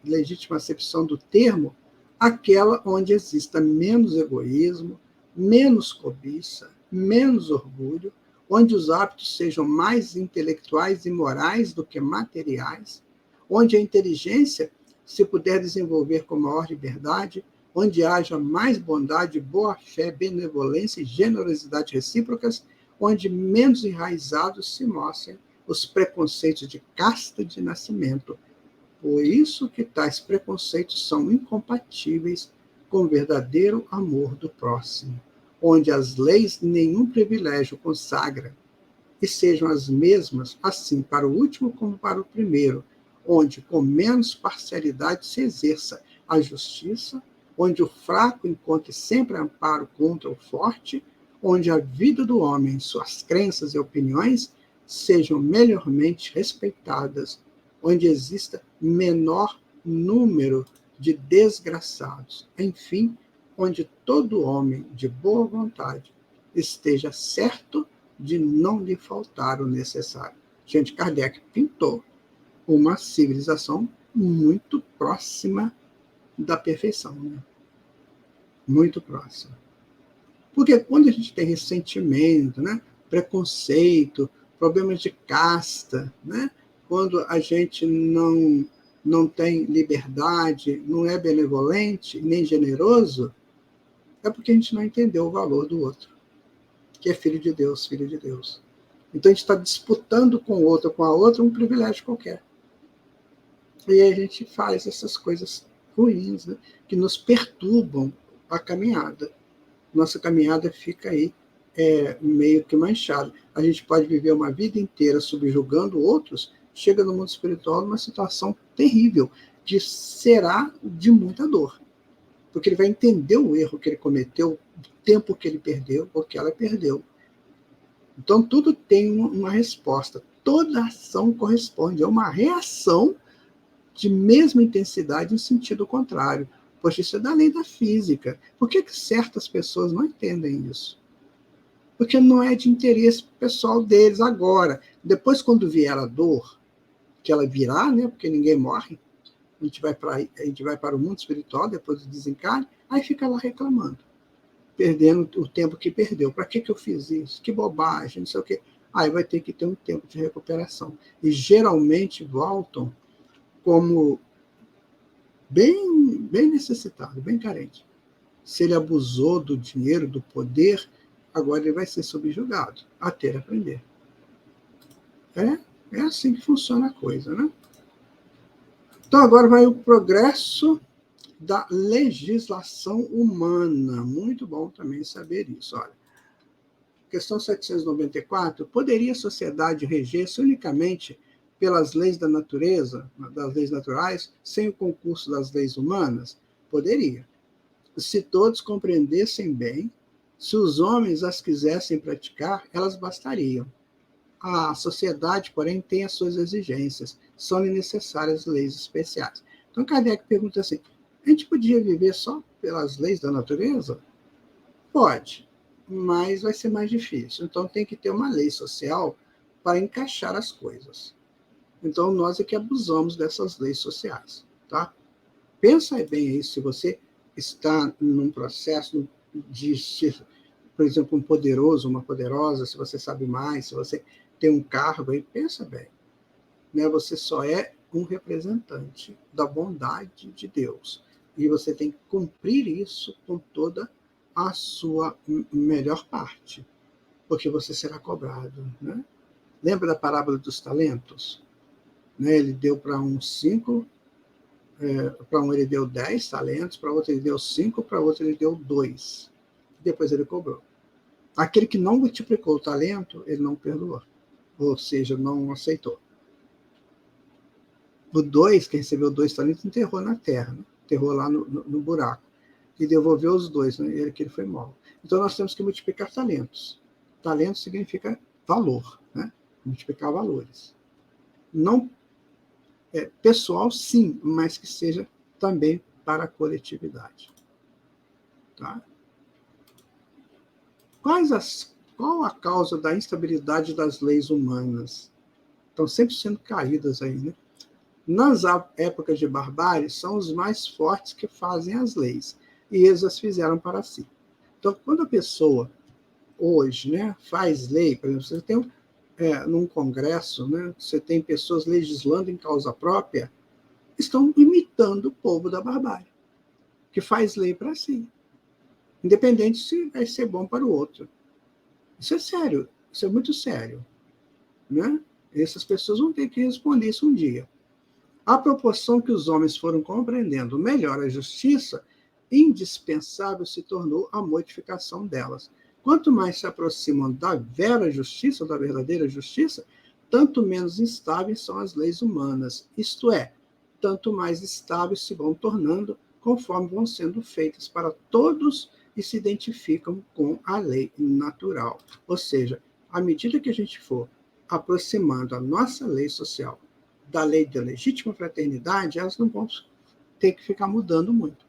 legítima acepção do termo, aquela onde exista menos egoísmo, menos cobiça, menos orgulho, onde os hábitos sejam mais intelectuais e morais do que materiais, onde a inteligência se puder desenvolver com maior liberdade, onde haja mais bondade, boa-fé, benevolência e generosidade recíprocas, onde menos enraizados se mostrem os preconceitos de casta de nascimento. Por isso que tais preconceitos são incompatíveis com o verdadeiro amor do próximo, onde as leis nenhum privilégio consagra, e sejam as mesmas, assim, para o último como para o primeiro, onde com menos parcialidade se exerça a justiça, onde o fraco encontre sempre amparo contra o forte, onde a vida do homem, suas crenças e opiniões sejam melhormente respeitadas, onde exista menor número de desgraçados, enfim, onde todo homem de boa vontade esteja certo de não lhe faltar o necessário. Gente, Kardec pintou uma civilização muito próxima da perfeição, né? Muito próxima. Porque quando a gente tem ressentimento, né, preconceito, problemas de casta, né, quando a gente não tem liberdade, não é benevolente, nem generoso, é porque a gente não entendeu o valor do outro. que é filho de Deus, filho de Deus. Então a gente está disputando com o outro, com a outra, um privilégio qualquer. E aí a gente faz essas coisas ruins, né, que nos perturbam a caminhada. Nossa caminhada fica aí meio que manchada. A gente pode viver uma vida inteira subjugando outros, chega no mundo espiritual numa situação terrível, que será de muita dor. Porque ele vai entender o erro que ele cometeu, o tempo que ele perdeu, ou que ela perdeu. Então, tudo tem uma resposta. Toda ação corresponde a uma reação de mesma intensidade em sentido contrário. Poxa, isso é da lei da física. Por que certas pessoas não entendem isso? Porque não é de interesse pessoal deles agora. Depois, quando vier a dor, que ela virá, né? Porque ninguém morre, a gente vai para o mundo espiritual depois do desencarne, aí fica lá reclamando, perdendo o tempo que perdeu. Para que eu fiz isso? Que bobagem, não sei o quê. Aí vai ter que ter um tempo de recuperação. E geralmente voltam como bem necessitado, bem carente. Se ele abusou do dinheiro, do poder, agora ele vai ser subjugado até aprender. É assim que funciona a coisa, né? Então, agora vai o progresso da legislação humana. Muito bom também saber isso. Olha, questão 794. Poderia a sociedade reger-se unicamente pelas leis da natureza, das leis naturais, sem o concurso das leis humanas? Poderia. Se todos compreendessem bem, se os homens as quisessem praticar, elas bastariam. A sociedade, porém, tem as suas exigências, são-lhe necessárias leis especiais. Então, Kardec pergunta assim, a gente podia viver só pelas leis da natureza? Pode, mas vai ser mais difícil. Então, tem que ter uma lei social para encaixar as coisas. Então, nós é que abusamos dessas leis sociais. Tá? Pensa bem aí, se você está num processo de ser, por exemplo, um poderoso, uma poderosa, se você sabe mais, se você tem um cargo aí, pensa bem. Né? Você só é um representante da bondade de Deus. E você tem que cumprir isso com toda a sua melhor parte, porque você será cobrado. Né? Lembra da parábola dos talentos? Né? Ele deu para um 5, para um ele deu 10 talentos, para outro ele deu 5, para outro ele deu 2. Depois ele cobrou. Aquele que não multiplicou o talento, ele não perdoou. Ou seja, não aceitou. O 2, que recebeu 2 talentos, enterrou na terra, né? Enterrou lá no buraco. E devolveu os 2, né? Ele que ele foi mal. Então nós temos que multiplicar talentos. Talento significa valor, né? Multiplicar valores. Não pessoal, sim, mas que seja também para a coletividade. Tá? Qual a causa da instabilidade das leis humanas? Estão sempre sendo caídas aí, né? Nas épocas de barbárie, são os mais fortes que fazem as leis, e eles as fizeram para si. Então, quando a pessoa, hoje, né, faz lei, por exemplo, você tem num congresso, né, você tem pessoas legislando em causa própria, estão imitando o povo da barbárie, que faz lei para si, independente se vai ser bom para o outro. Isso é sério, isso é muito sério. Né? Essas pessoas vão ter que responder isso um dia. À proporção que os homens foram compreendendo melhor a justiça, indispensável se tornou a modificação delas. Quanto mais se aproximam da vera justiça, da verdadeira justiça, tanto menos instáveis são as leis humanas, isto é, tanto mais estáveis se vão tornando conforme vão sendo feitas para todos e se identificam com a lei natural. Ou seja, à medida que a gente for aproximando a nossa lei social da lei da legítima fraternidade, elas não vão ter que ficar mudando muito.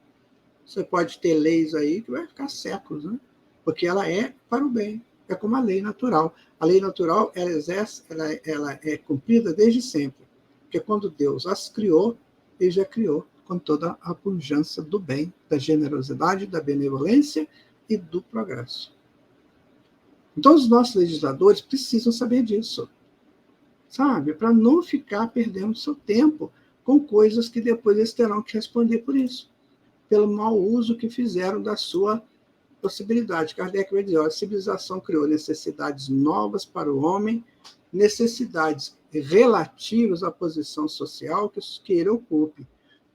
Você pode ter leis aí que vai ficar séculos, né? Porque ela é para o bem, é como a lei natural. A lei natural, ela é cumprida desde sempre, porque quando Deus as criou, ele já criou com toda a pujança do bem, da generosidade, da benevolência e do progresso. Então, os nossos legisladores precisam saber disso, sabe? Para não ficar perdendo seu tempo com coisas que depois eles terão que responder por isso, pelo mau uso que fizeram da sua possibilidade. Kardec vai dizer, a civilização criou necessidades novas para o homem, necessidades relativas à posição social que ele ocupe.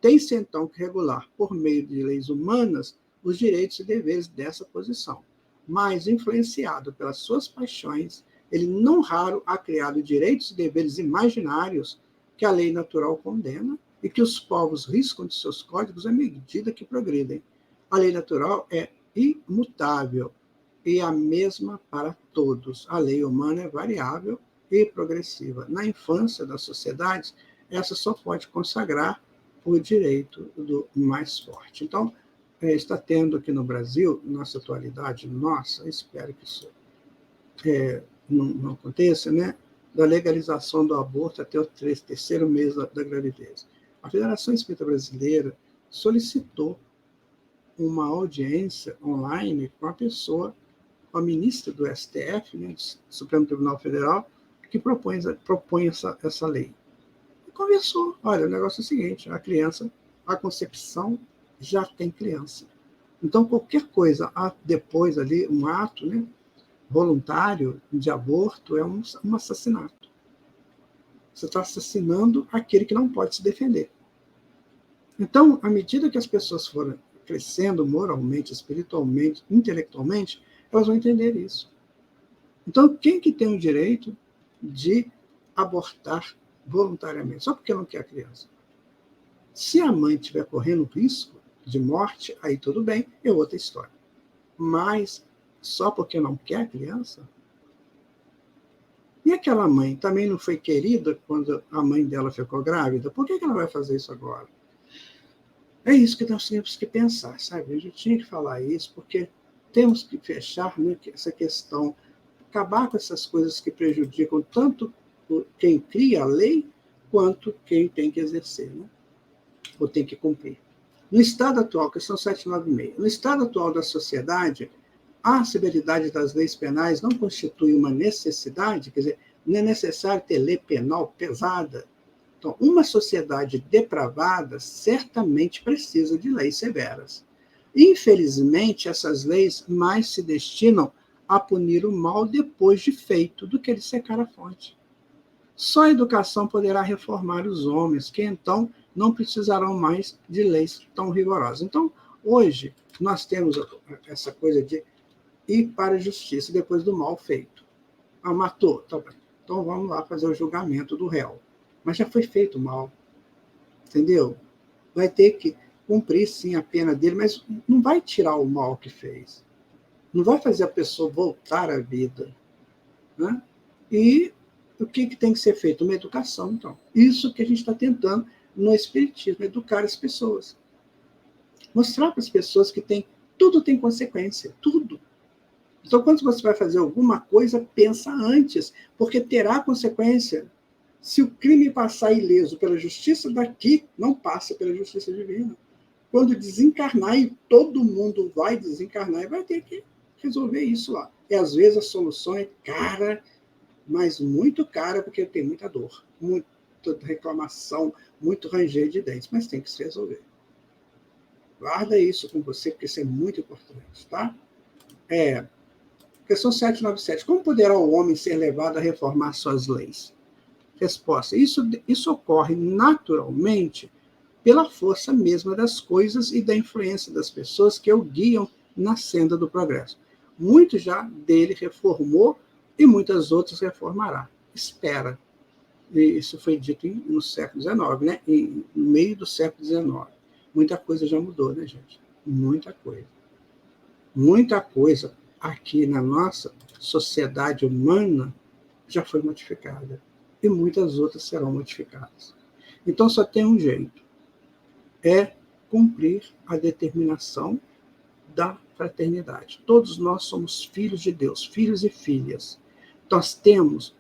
Tem-se, então, que regular, por meio de leis humanas, os direitos e deveres dessa posição. Mas, influenciado pelas suas paixões, ele não raro há criado direitos e deveres imaginários que a lei natural condena e que os povos riscam de seus códigos à medida que progridem. A lei natural é imutável e a mesma para todos. A lei humana é variável e progressiva. Na infância das sociedades, essa só pode consagrar o direito do mais forte. Então, está tendo aqui no Brasil, nossa atualidade, espero que isso não aconteça, né? Da legalização do aborto até o terceiro mês da gravidez. A Federação Espírita Brasileira solicitou uma audiência online com com a ministra do STF, né, do Supremo Tribunal Federal, que propõe essa lei. E conversou. Olha, o negócio é o seguinte, a concepção já tem criança. Então, qualquer coisa depois ali, um ato, né, voluntário de aborto é um assassinato. Você está assassinando aquele que não pode se defender. Então, à medida que as pessoas forem crescendo moralmente, espiritualmente, intelectualmente, elas vão entender isso. Então, quem que tem o direito de abortar voluntariamente? Só porque não quer a criança. Se a mãe estiver correndo risco de morte, aí tudo bem, é outra história. Mas só porque não quer a criança? E aquela mãe também não foi querida quando a mãe dela ficou grávida? Por que ela vai fazer isso agora? É isso que nós temos que pensar, sabe? A gente tinha que falar isso, porque temos que fechar, né, essa questão, acabar com essas coisas que prejudicam tanto quem cria a lei, quanto quem tem que exercer, né? Ou tem que cumprir. No estado atual, questão 796, no estado atual da sociedade, a severidade das leis penais não constitui uma necessidade, quer dizer, não é necessário ter lei penal pesada. Então, uma sociedade depravada certamente precisa de leis severas. Infelizmente, essas leis mais se destinam a punir o mal depois de feito do que de secar a fonte. Só a educação poderá reformar os homens, que então não precisarão mais de leis tão rigorosas. Então, hoje, nós temos essa coisa de ir para a justiça depois do mal feito. Matou, tá bem. Então vamos lá fazer o julgamento do réu. Mas já foi feito o mal, entendeu? Vai ter que cumprir, sim, a pena dele, mas não vai tirar o mal que fez. Não vai fazer a pessoa voltar à vida. Né? E o que tem que ser feito? Uma educação, então. Isso que a gente está tentando no Espiritismo, educar as pessoas. Mostrar para as pessoas que tudo tem consequência, tudo. Então, quando você vai fazer alguma coisa, pensa antes, porque terá consequência. Se o crime passar ileso pela justiça daqui, não passa pela justiça divina. Quando desencarnar, e todo mundo vai desencarnar, e vai ter que resolver isso lá. E às vezes a solução é cara, mas muito cara, porque tem muita dor, muita reclamação, muito ranger de dentes, mas tem que se resolver. Guarda isso com você, porque isso é muito importante, tá? Questão 797. Como poderá o homem ser levado a reformar suas leis? Resposta. Isso ocorre naturalmente pela força mesma das coisas e da influência das pessoas que o guiam na senda do progresso. Muito já dele reformou e muitas outras reformará. Espera. E isso foi dito no século XIX, né? No meio do século XIX. Muita coisa já mudou, né, gente? Muita coisa. Muita coisa aqui na nossa sociedade humana já foi modificada. E muitas outras serão modificadas. Então, só tem um jeito. É cumprir a determinação da fraternidade. Todos nós somos filhos de Deus, filhos e filhas. Nós temos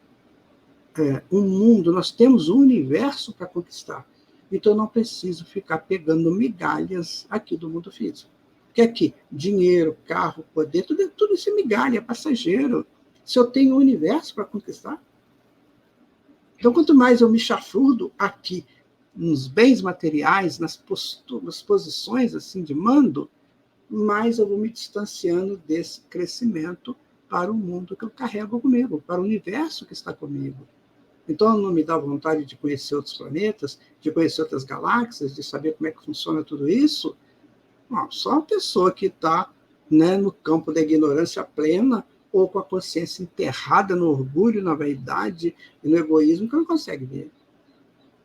um mundo, nós temos um universo para conquistar. Então, eu não preciso ficar pegando migalhas aqui do mundo físico. Porque aqui, dinheiro, carro, poder, tudo isso é migalha, é passageiro. Se eu tenho um universo para conquistar. Então, quanto mais eu me chafurdo aqui nos bens materiais, nas posições assim de mando, mais eu vou me distanciando desse crescimento para o mundo que eu carrego comigo, para o universo que está comigo. Então, não me dá vontade de conhecer outros planetas, de conhecer outras galáxias, de saber como é que funciona tudo isso? Não, só uma pessoa que está, né, no campo da ignorância plena ou com a consciência enterrada no orgulho, na vaidade e no egoísmo, que não consegue ver.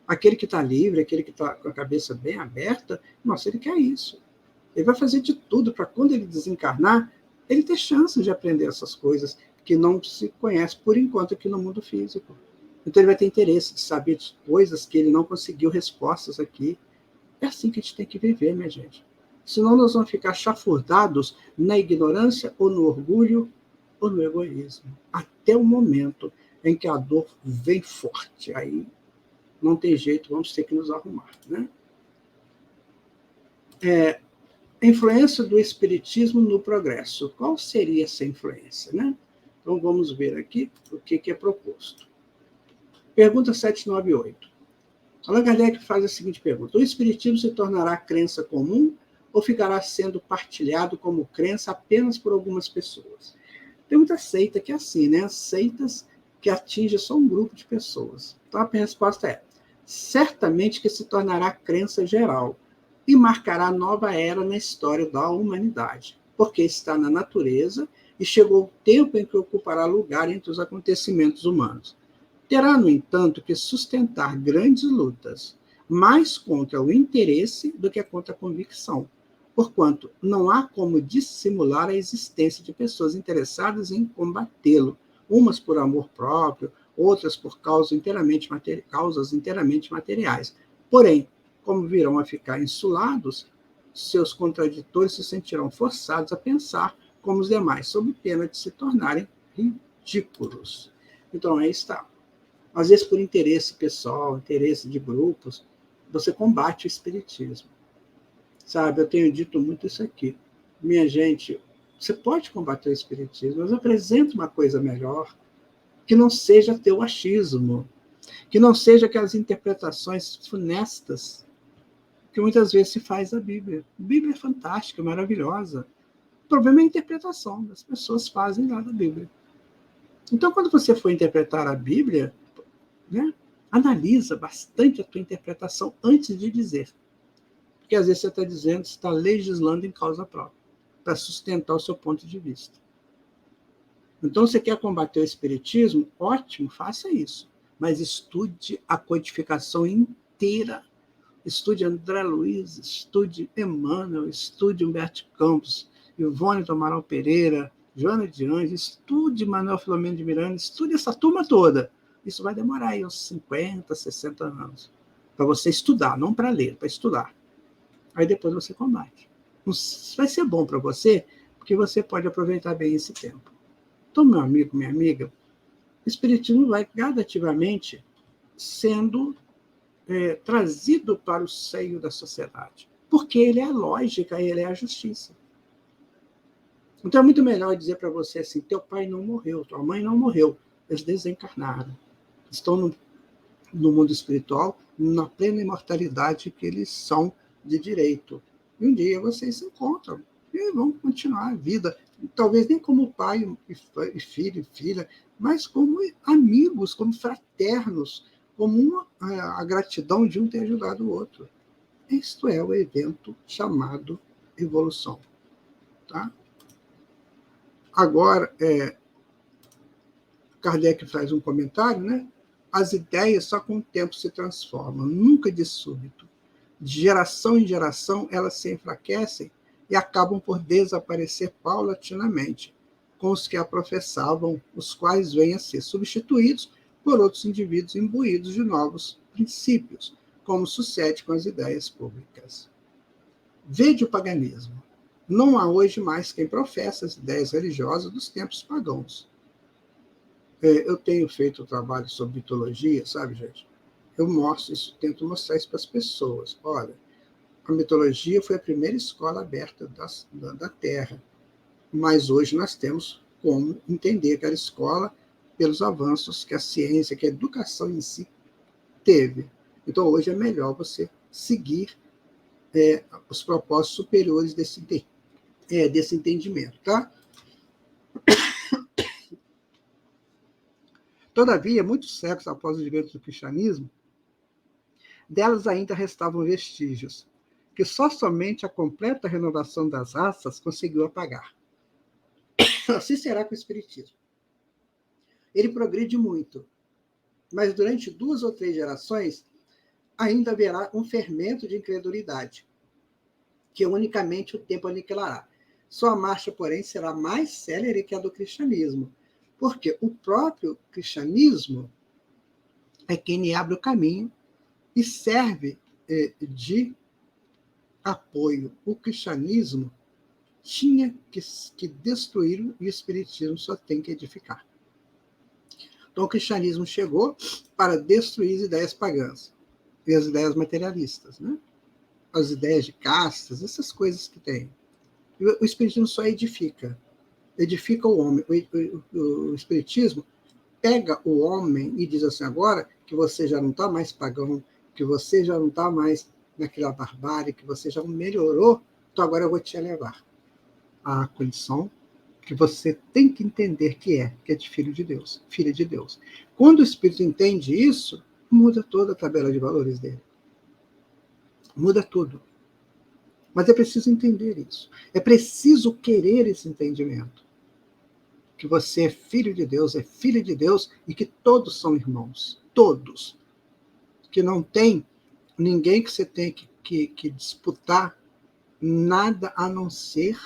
Aquele que está livre, aquele que está com a cabeça bem aberta, nossa, ele quer isso. Ele vai fazer de tudo para, quando ele desencarnar, ele ter chance de aprender essas coisas que não se conhece por enquanto aqui no mundo físico. Então ele vai ter interesse de saber de coisas que ele não conseguiu respostas aqui. É assim que a gente tem que viver, minha gente. Senão nós vamos ficar chafurdados na ignorância ou no orgulho ou no egoísmo. Até o momento em que a dor vem forte. Aí não tem jeito, vamos ter que nos arrumar, né? A influência do espiritismo no progresso. Qual seria essa influência, né? Então vamos ver aqui o que é proposto. Pergunta 798. Allan Kardec faz a seguinte pergunta: o espiritismo se tornará crença comum ou ficará sendo partilhado como crença apenas por algumas pessoas? Tem muita seita que é assim, né? Seitas que atingem só um grupo de pessoas. Então a resposta é: certamente que se tornará crença geral e marcará nova era na história da humanidade, porque está na natureza e chegou o tempo em que ocupará lugar entre os acontecimentos humanos. Terá, no entanto, que sustentar grandes lutas, mais contra o interesse do que contra a convicção, porquanto não há como dissimular a existência de pessoas interessadas em combatê-lo, umas por amor próprio, outras por causas inteiramente materiais. Porém, como virão a ficar insulados, seus contraditores se sentirão forçados a pensar como os demais, sob pena de se tornarem ridículos. Então, aí está. Às vezes, por interesse pessoal, interesse de grupos, você combate o espiritismo. Sabe, eu tenho dito muito isso aqui. Minha gente, você pode combater o espiritismo, mas apresenta uma coisa melhor, que não seja teu achismo, que não seja aquelas interpretações funestas que muitas vezes se faz da Bíblia. A Bíblia é fantástica, maravilhosa. O problema é a interpretação. As pessoas fazem lá da Bíblia. Então, quando você for interpretar a Bíblia, né, analisa bastante a tua interpretação antes de dizer. Porque às vezes você está dizendo, você está legislando em causa própria, para sustentar o seu ponto de vista. Então, você quer combater o espiritismo? Ótimo, faça isso. Mas estude a codificação inteira. Estude André Luiz, estude Emmanuel, estude Humberto Campos, Ivone do Amaral Pereira, Joana de Anjos, estude Manuel Filomeno de Miranda, estude essa turma toda. Isso vai demorar aí uns 50, 60 anos. Para você estudar, não para ler, para estudar. Aí depois você combate. Vai ser bom para você, porque você pode aproveitar bem esse tempo. Então, meu amigo, minha amiga, o espiritismo vai gradativamente sendo trazido para o seio da sociedade, porque ele é a lógica, ele é a justiça. Então é muito melhor dizer para você assim: teu pai não morreu, tua mãe não morreu, eles desencarnaram, estão no mundo espiritual, na plena imortalidade que eles são de direito. E um dia vocês se encontram e vão continuar a vida, talvez nem como pai e filho e filha, mas como amigos, como fraternos, como a gratidão de um ter ajudado o outro. Isto é o evento chamado evolução. Tá? Agora, Kardec faz um comentário, né? As ideias só com o tempo se transformam, nunca de súbito. De geração em geração, elas se enfraquecem e acabam por desaparecer paulatinamente, com os que a professavam, os quais vêm a ser substituídos por outros indivíduos imbuídos de novos princípios, como sucede com as ideias públicas. Vede o paganismo. Não há hoje mais quem professa as ideias religiosas dos tempos pagãos. Eu tenho feito trabalho sobre mitologia, sabe, gente? Eu mostro isso, tento mostrar isso para as pessoas. Olha, a mitologia foi a primeira escola aberta da Terra, mas hoje nós temos como entender aquela escola pelos avanços que a ciência, que a educação em si teve. Então, hoje é melhor você seguir os propósitos superiores desse entendimento, tá? Todavia, muitos séculos após o advento do cristianismo, delas ainda restavam vestígios, que só somente a completa renovação das raças conseguiu apagar. Assim será com o Espiritismo. Ele progride muito, mas durante 2 ou 3 gerações ainda haverá um fermento de incredulidade, que unicamente o tempo aniquilará. Sua marcha, porém, será mais célere que a do cristianismo, porque o próprio cristianismo é quem lhe abre o caminho e serve de apoio. O cristianismo tinha que destruir e o espiritismo só tem que edificar. Então, o cristianismo chegou para destruir as ideias pagãs e as ideias materialistas, né? As ideias de castas, essas coisas que tem. O espiritismo só edifica o homem. O espiritismo pega o homem e diz assim, agora que você já não está mais pagão, que você já não está mais naquela barbárie, que você já melhorou, então agora eu vou te elevar à condição que você tem que entender que é de filho de Deus, filha de Deus. Quando o Espírito entende isso, muda toda a tabela de valores dele. Muda tudo. Mas é preciso entender isso. É preciso querer esse entendimento. Que você é filho de Deus, é filha de Deus e que todos são irmãos. Todos. Que não tem ninguém que você tem que disputar nada a não ser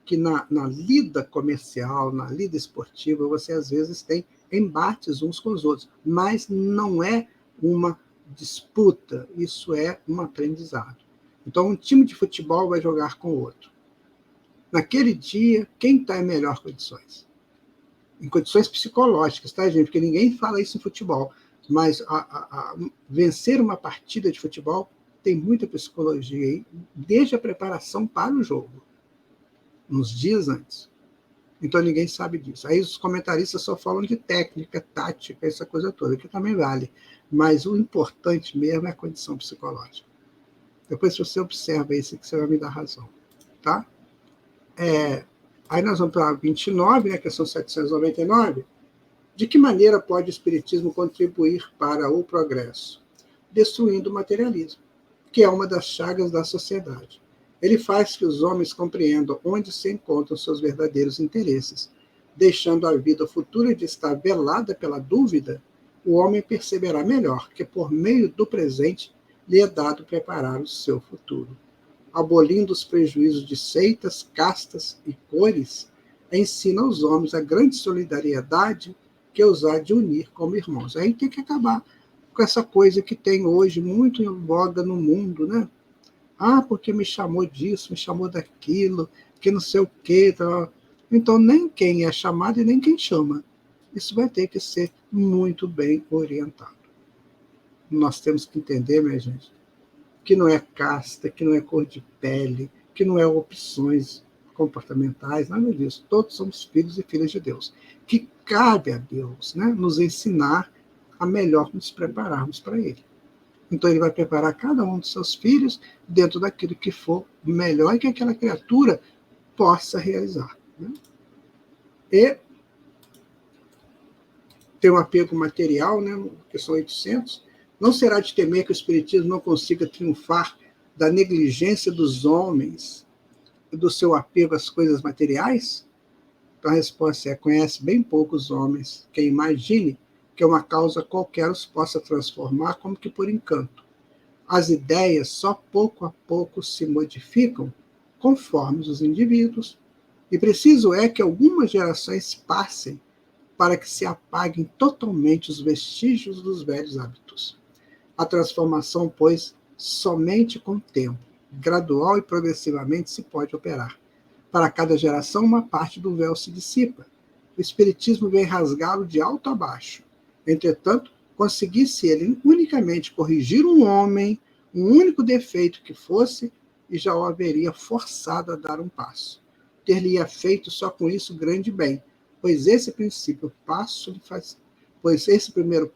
que na lida comercial, na lida esportiva, você às vezes tem embates uns com os outros, mas não é uma disputa, isso é um aprendizado. Então, um time de futebol vai jogar com o outro. Naquele dia, quem está em melhores condições? Em condições psicológicas, tá, gente? Porque ninguém fala isso em futebol, mas vencer uma partida de futebol tem muita psicologia aí, desde a preparação para o jogo, uns dias antes. Então ninguém sabe disso. Aí os comentaristas só falam de técnica, tática, essa coisa toda, que também vale. Mas o importante mesmo é a condição psicológica. Depois, se você observa isso, que você vai me dar razão. Tá? Aí nós vamos para a 29, né, questão 799. De que maneira pode o Espiritismo contribuir para o progresso? Destruindo o materialismo, que é uma das chagas da sociedade. Ele faz que os homens compreendam onde se encontram seus verdadeiros interesses. Deixando a vida futura de estar velada pela dúvida, o homem perceberá melhor que, por meio do presente, lhe é dado preparar o seu futuro. Abolindo os prejuízos de seitas, castas e cores, ensina aos homens a grande solidariedade que os há de unir como irmãos. Aí tem que acabar com essa coisa que tem hoje muito em voga no mundo, né? Ah, porque me chamou disso, me chamou daquilo, que não sei o quê. Tá. Então, nem quem é chamado e nem quem chama. Isso vai ter que ser muito bem orientado. Nós temos que entender, minha gente, que não é casta, que não é cor de pele, que não é opções comportamentais, nada disso. Todos somos filhos e filhas de Deus. Que cabe a Deus, né, nos ensinar a melhor nos prepararmos para Ele. Então, Ele vai preparar cada um dos seus filhos dentro daquilo que for melhor e que aquela criatura possa realizar. Né? E tem um apego material, né, que são 800. Não será de temer que o Espiritismo não consiga triunfar da negligência dos homens e do seu apego às coisas materiais? Então a resposta é: conhece bem poucos homens que imagine que uma causa qualquer os possa transformar como que por encanto. As ideias só pouco a pouco se modificam conforme os indivíduos, e preciso é que algumas gerações passem para que se apaguem totalmente os vestígios dos velhos hábitos. A transformação, pois, somente com o tempo, gradual e progressivamente se pode operar. Para cada geração, uma parte do véu se dissipa. O Espiritismo vem rasgá-lo de alto a baixo. Entretanto, conseguisse ele unicamente corrigir um homem, um único defeito que fosse, e já o haveria forçado a dar um passo. Ter-lhe-ia feito só com isso grande bem, pois esse primeiro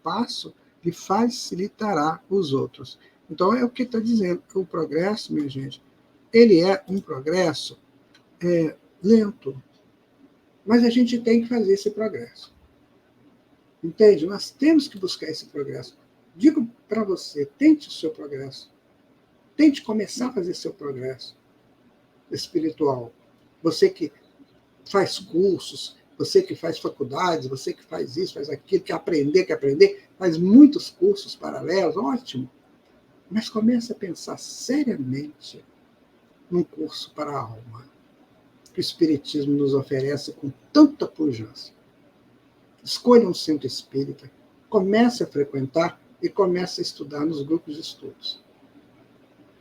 passo lhe facilitará os outros. Então, é o que está dizendo. O progresso, minha gente, ele é um progresso lento. Mas a gente tem que fazer esse progresso. Entende? Nós temos que buscar esse progresso. Digo para você, tente o seu progresso. Tente começar a fazer seu progresso espiritual. Você que faz cursos, você que faz faculdades, você que faz isso, faz aquilo, quer aprender, faz muitos cursos paralelos, ótimo. Mas comece a pensar seriamente num curso para a alma, que o Espiritismo nos oferece com tanta pujança. Escolha um centro espírita, comece a frequentar e comece a estudar nos grupos de estudos.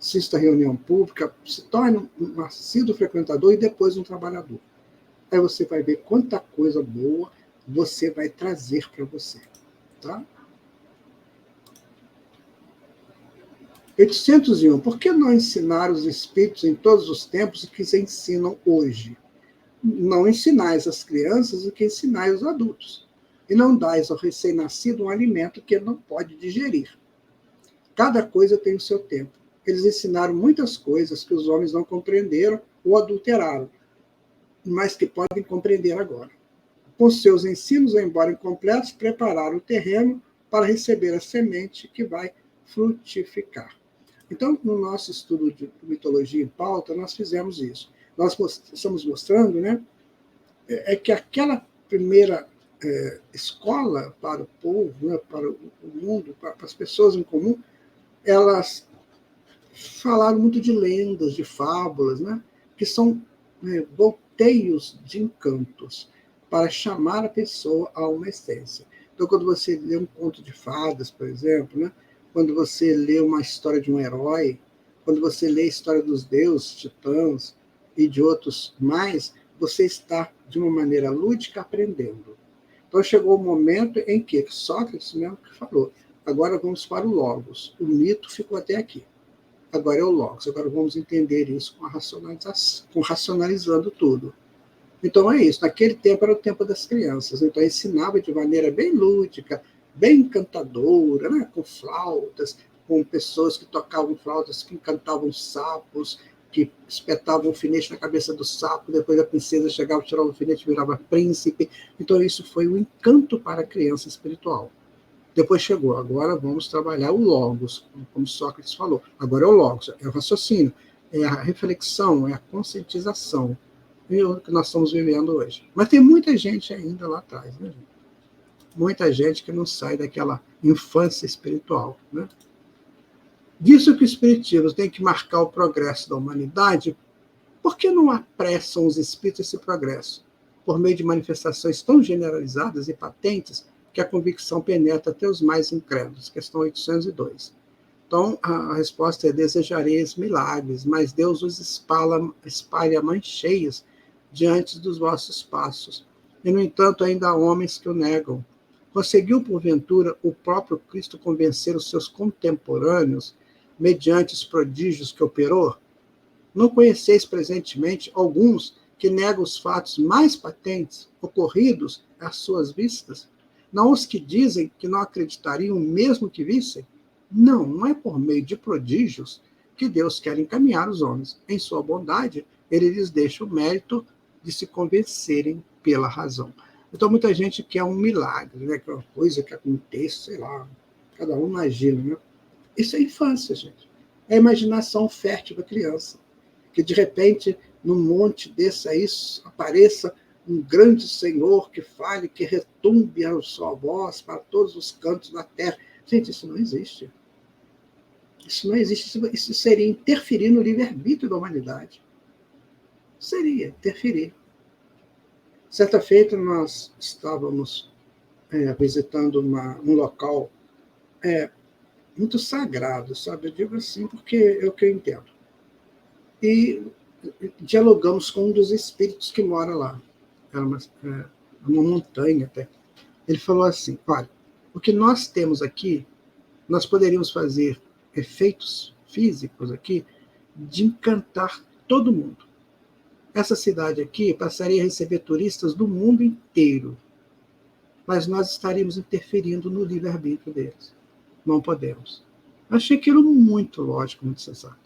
Assista a reunião pública, se torne um assíduo frequentador e depois um trabalhador. Aí você vai ver quanta coisa boa você vai trazer para você. Tá? 801. Por que não ensinar os espíritos em todos os tempos o que se ensinam hoje? Não ensinais às crianças o que ensinais aos adultos. E não dais ao recém-nascido um alimento que ele não pode digerir. Cada coisa tem o seu tempo. Eles ensinaram muitas coisas que os homens não compreenderam ou adulteraram, mas que podem compreender agora. Com seus ensinos, embora incompletos, prepararam o terreno para receber a semente que vai frutificar. Então, no nosso estudo de mitologia em pauta, nós fizemos isso. Nós estamos mostrando, né, que aquela primeira escola para o povo, né, para o mundo, para as pessoas em comum, elas falaram muito de lendas, de fábulas, né, que são volteios de encantos para chamar a pessoa a uma essência. Então, quando você lê um conto de fadas, por exemplo, né, quando você lê uma história de um herói, quando você lê a história dos deuses, titãs e de outros mais, você está, de uma maneira lúdica, aprendendo. Então, chegou o momento em que Sócrates mesmo que falou, agora vamos para o Logos. O mito ficou até aqui. Agora é o Logos. Agora vamos entender isso com a racionalização, racionalizando tudo. Então é isso. Naquele tempo era o tempo das crianças. Então ensinava de maneira bem lúdica, bem encantadora, né? Com flautas, com pessoas que tocavam flautas, que encantavam sapos, que espetavam o alfinete na cabeça do sapo, depois a princesa chegava, tirava o alfinete e virava príncipe. Então isso foi um encanto para a criança espiritual. Depois chegou, agora vamos trabalhar o Logos, como Sócrates falou. Agora é o Logos, é o raciocínio, é a reflexão, é a conscientização. E o que nós estamos vivendo hoje. Mas tem muita gente ainda lá atrás, né, gente? Muita gente que não sai daquela infância espiritual, né? Disso que o Espiritismo tem que marcar o progresso da humanidade, por que não apressam os espíritos esse progresso? Por meio de manifestações tão generalizadas e patentes que a convicção penetra até os mais incrédulos. Questão 802. Então, a resposta é: desejareis milagres, mas Deus os espalha mãos cheias diante dos vossos passos. E, no entanto, ainda há homens que o negam. Conseguiu, porventura, o próprio Cristo convencer os seus contemporâneos mediante os prodígios que operou? Não conheceis presentemente alguns que negam os fatos mais patentes, ocorridos às suas vistas? Não os que dizem que não acreditariam mesmo que vissem? Não é por meio de prodígios que Deus quer encaminhar os homens. Em sua bondade, ele lhes deixa o mérito de se convencerem pela razão. Então, muita gente quer um milagre, né? Que é uma coisa que aconteça, sei lá, cada um imagina, né? Isso é infância, gente. É a imaginação fértil da criança. Que, de repente, num monte desse aí, apareça um grande Senhor que fale, que retumbe a sua voz para todos os cantos da terra. Gente, isso não existe. Isso não existe. Isso seria interferir no livre-arbítrio da humanidade. Seria interferir. Certa feita, nós estávamos visitando um local muito sagrado, sabe? Eu digo assim porque é o que eu entendo. E dialogamos com um dos espíritos que mora lá. Era uma montanha até. Ele falou assim: olha, o que nós temos aqui, nós poderíamos fazer efeitos físicos aqui de encantar todo mundo. Essa cidade aqui passaria a receber turistas do mundo inteiro, mas nós estaríamos interferindo no livre-arbítrio deles. Não podemos. Eu achei aquilo muito lógico, muito sensato.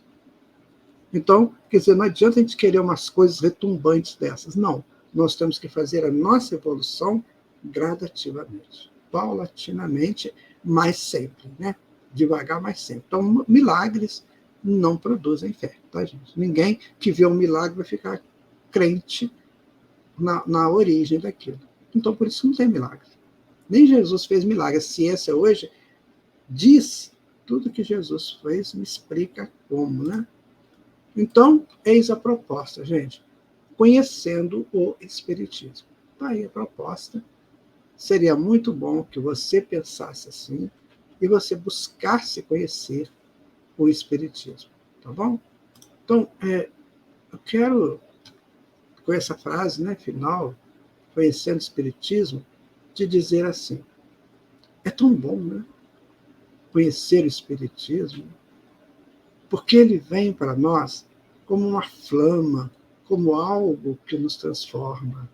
Então, quer dizer, não adianta a gente querer umas coisas retumbantes dessas. Não. Nós temos que fazer a nossa evolução gradativamente, paulatinamente, mas sempre, né? Devagar, mas sempre. Então, milagres não produzem fé, tá, gente? Ninguém que vê um milagre vai ficar crente na origem daquilo. Então, por isso não tem milagre. Nem Jesus fez milagre. A ciência hoje diz tudo que Jesus fez, me explica como, né? Então, eis a proposta, gente. Conhecendo o Espiritismo. Está aí a proposta. Seria muito bom que você pensasse assim e você buscasse conhecer o Espiritismo. Tá bom? Então, eu quero, com essa frase, né, final, conhecendo o Espiritismo, te dizer assim: é tão bom, né? Conhecer o Espiritismo, porque ele vem para nós como uma flama, como algo que nos transforma,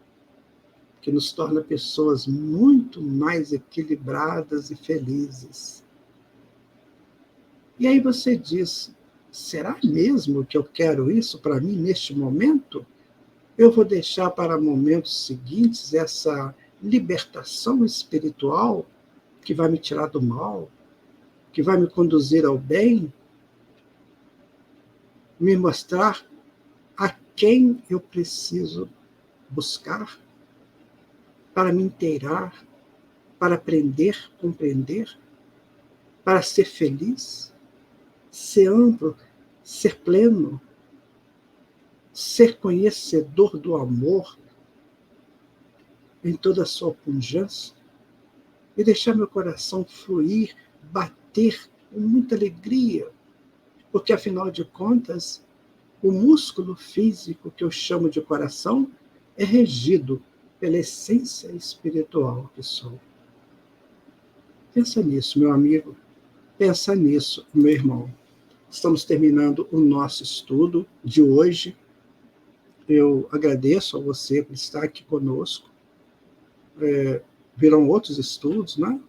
que nos torna pessoas muito mais equilibradas e felizes. E aí você diz: será mesmo que eu quero isso para mim neste momento? Eu vou deixar para momentos seguintes essa libertação espiritual que vai me tirar do mal, que vai me conduzir ao bem, me mostrar a quem eu preciso buscar para me inteirar, para aprender, compreender, para ser feliz, ser amplo, ser pleno, ser conhecedor do amor em toda a sua pungência e deixar meu coração fluir, bater com muita alegria, porque, afinal de contas, o músculo físico que eu chamo de coração é regido pela essência espiritual que sou. Pensa nisso, meu amigo. Pensa nisso, meu irmão. Estamos terminando o nosso estudo de hoje. Eu agradeço a você por estar aqui conosco. Virão outros estudos, né?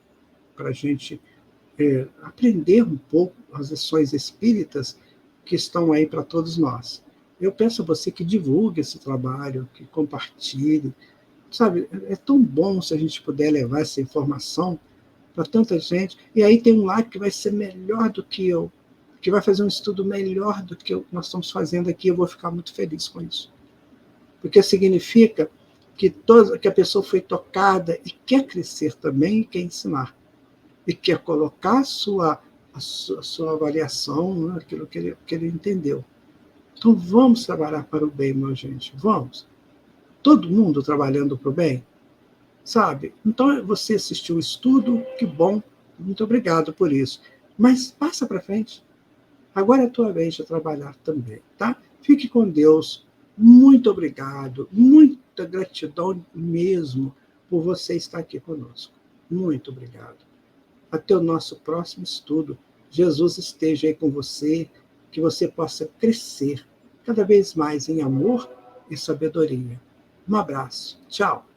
Para a gente aprender um pouco as lições espíritas que estão aí para todos nós. Eu peço a você que divulgue esse trabalho, que compartilhe. Sabe, é tão bom se a gente puder levar essa informação para tanta gente. E aí tem um lá que vai ser melhor do que eu, que vai fazer um estudo melhor do que nós estamos fazendo aqui. Eu vou ficar muito feliz com isso. Porque significa que a pessoa foi tocada e quer crescer também e quer ensinar. E quer colocar a sua avaliação, né, aquilo que ele entendeu. Então, vamos trabalhar para o bem, minha gente. Vamos. Todo mundo trabalhando para o bem, sabe? Então, você assistiu o estudo, que bom. Muito obrigado por isso. Mas passa para frente. Agora é a tua vez de trabalhar também, tá? Fique com Deus. Muito obrigado. Muita gratidão mesmo por você estar aqui conosco. Muito obrigado. Até o nosso próximo estudo. Jesus esteja aí com você, que você possa crescer cada vez mais em amor e sabedoria. Um abraço. Tchau.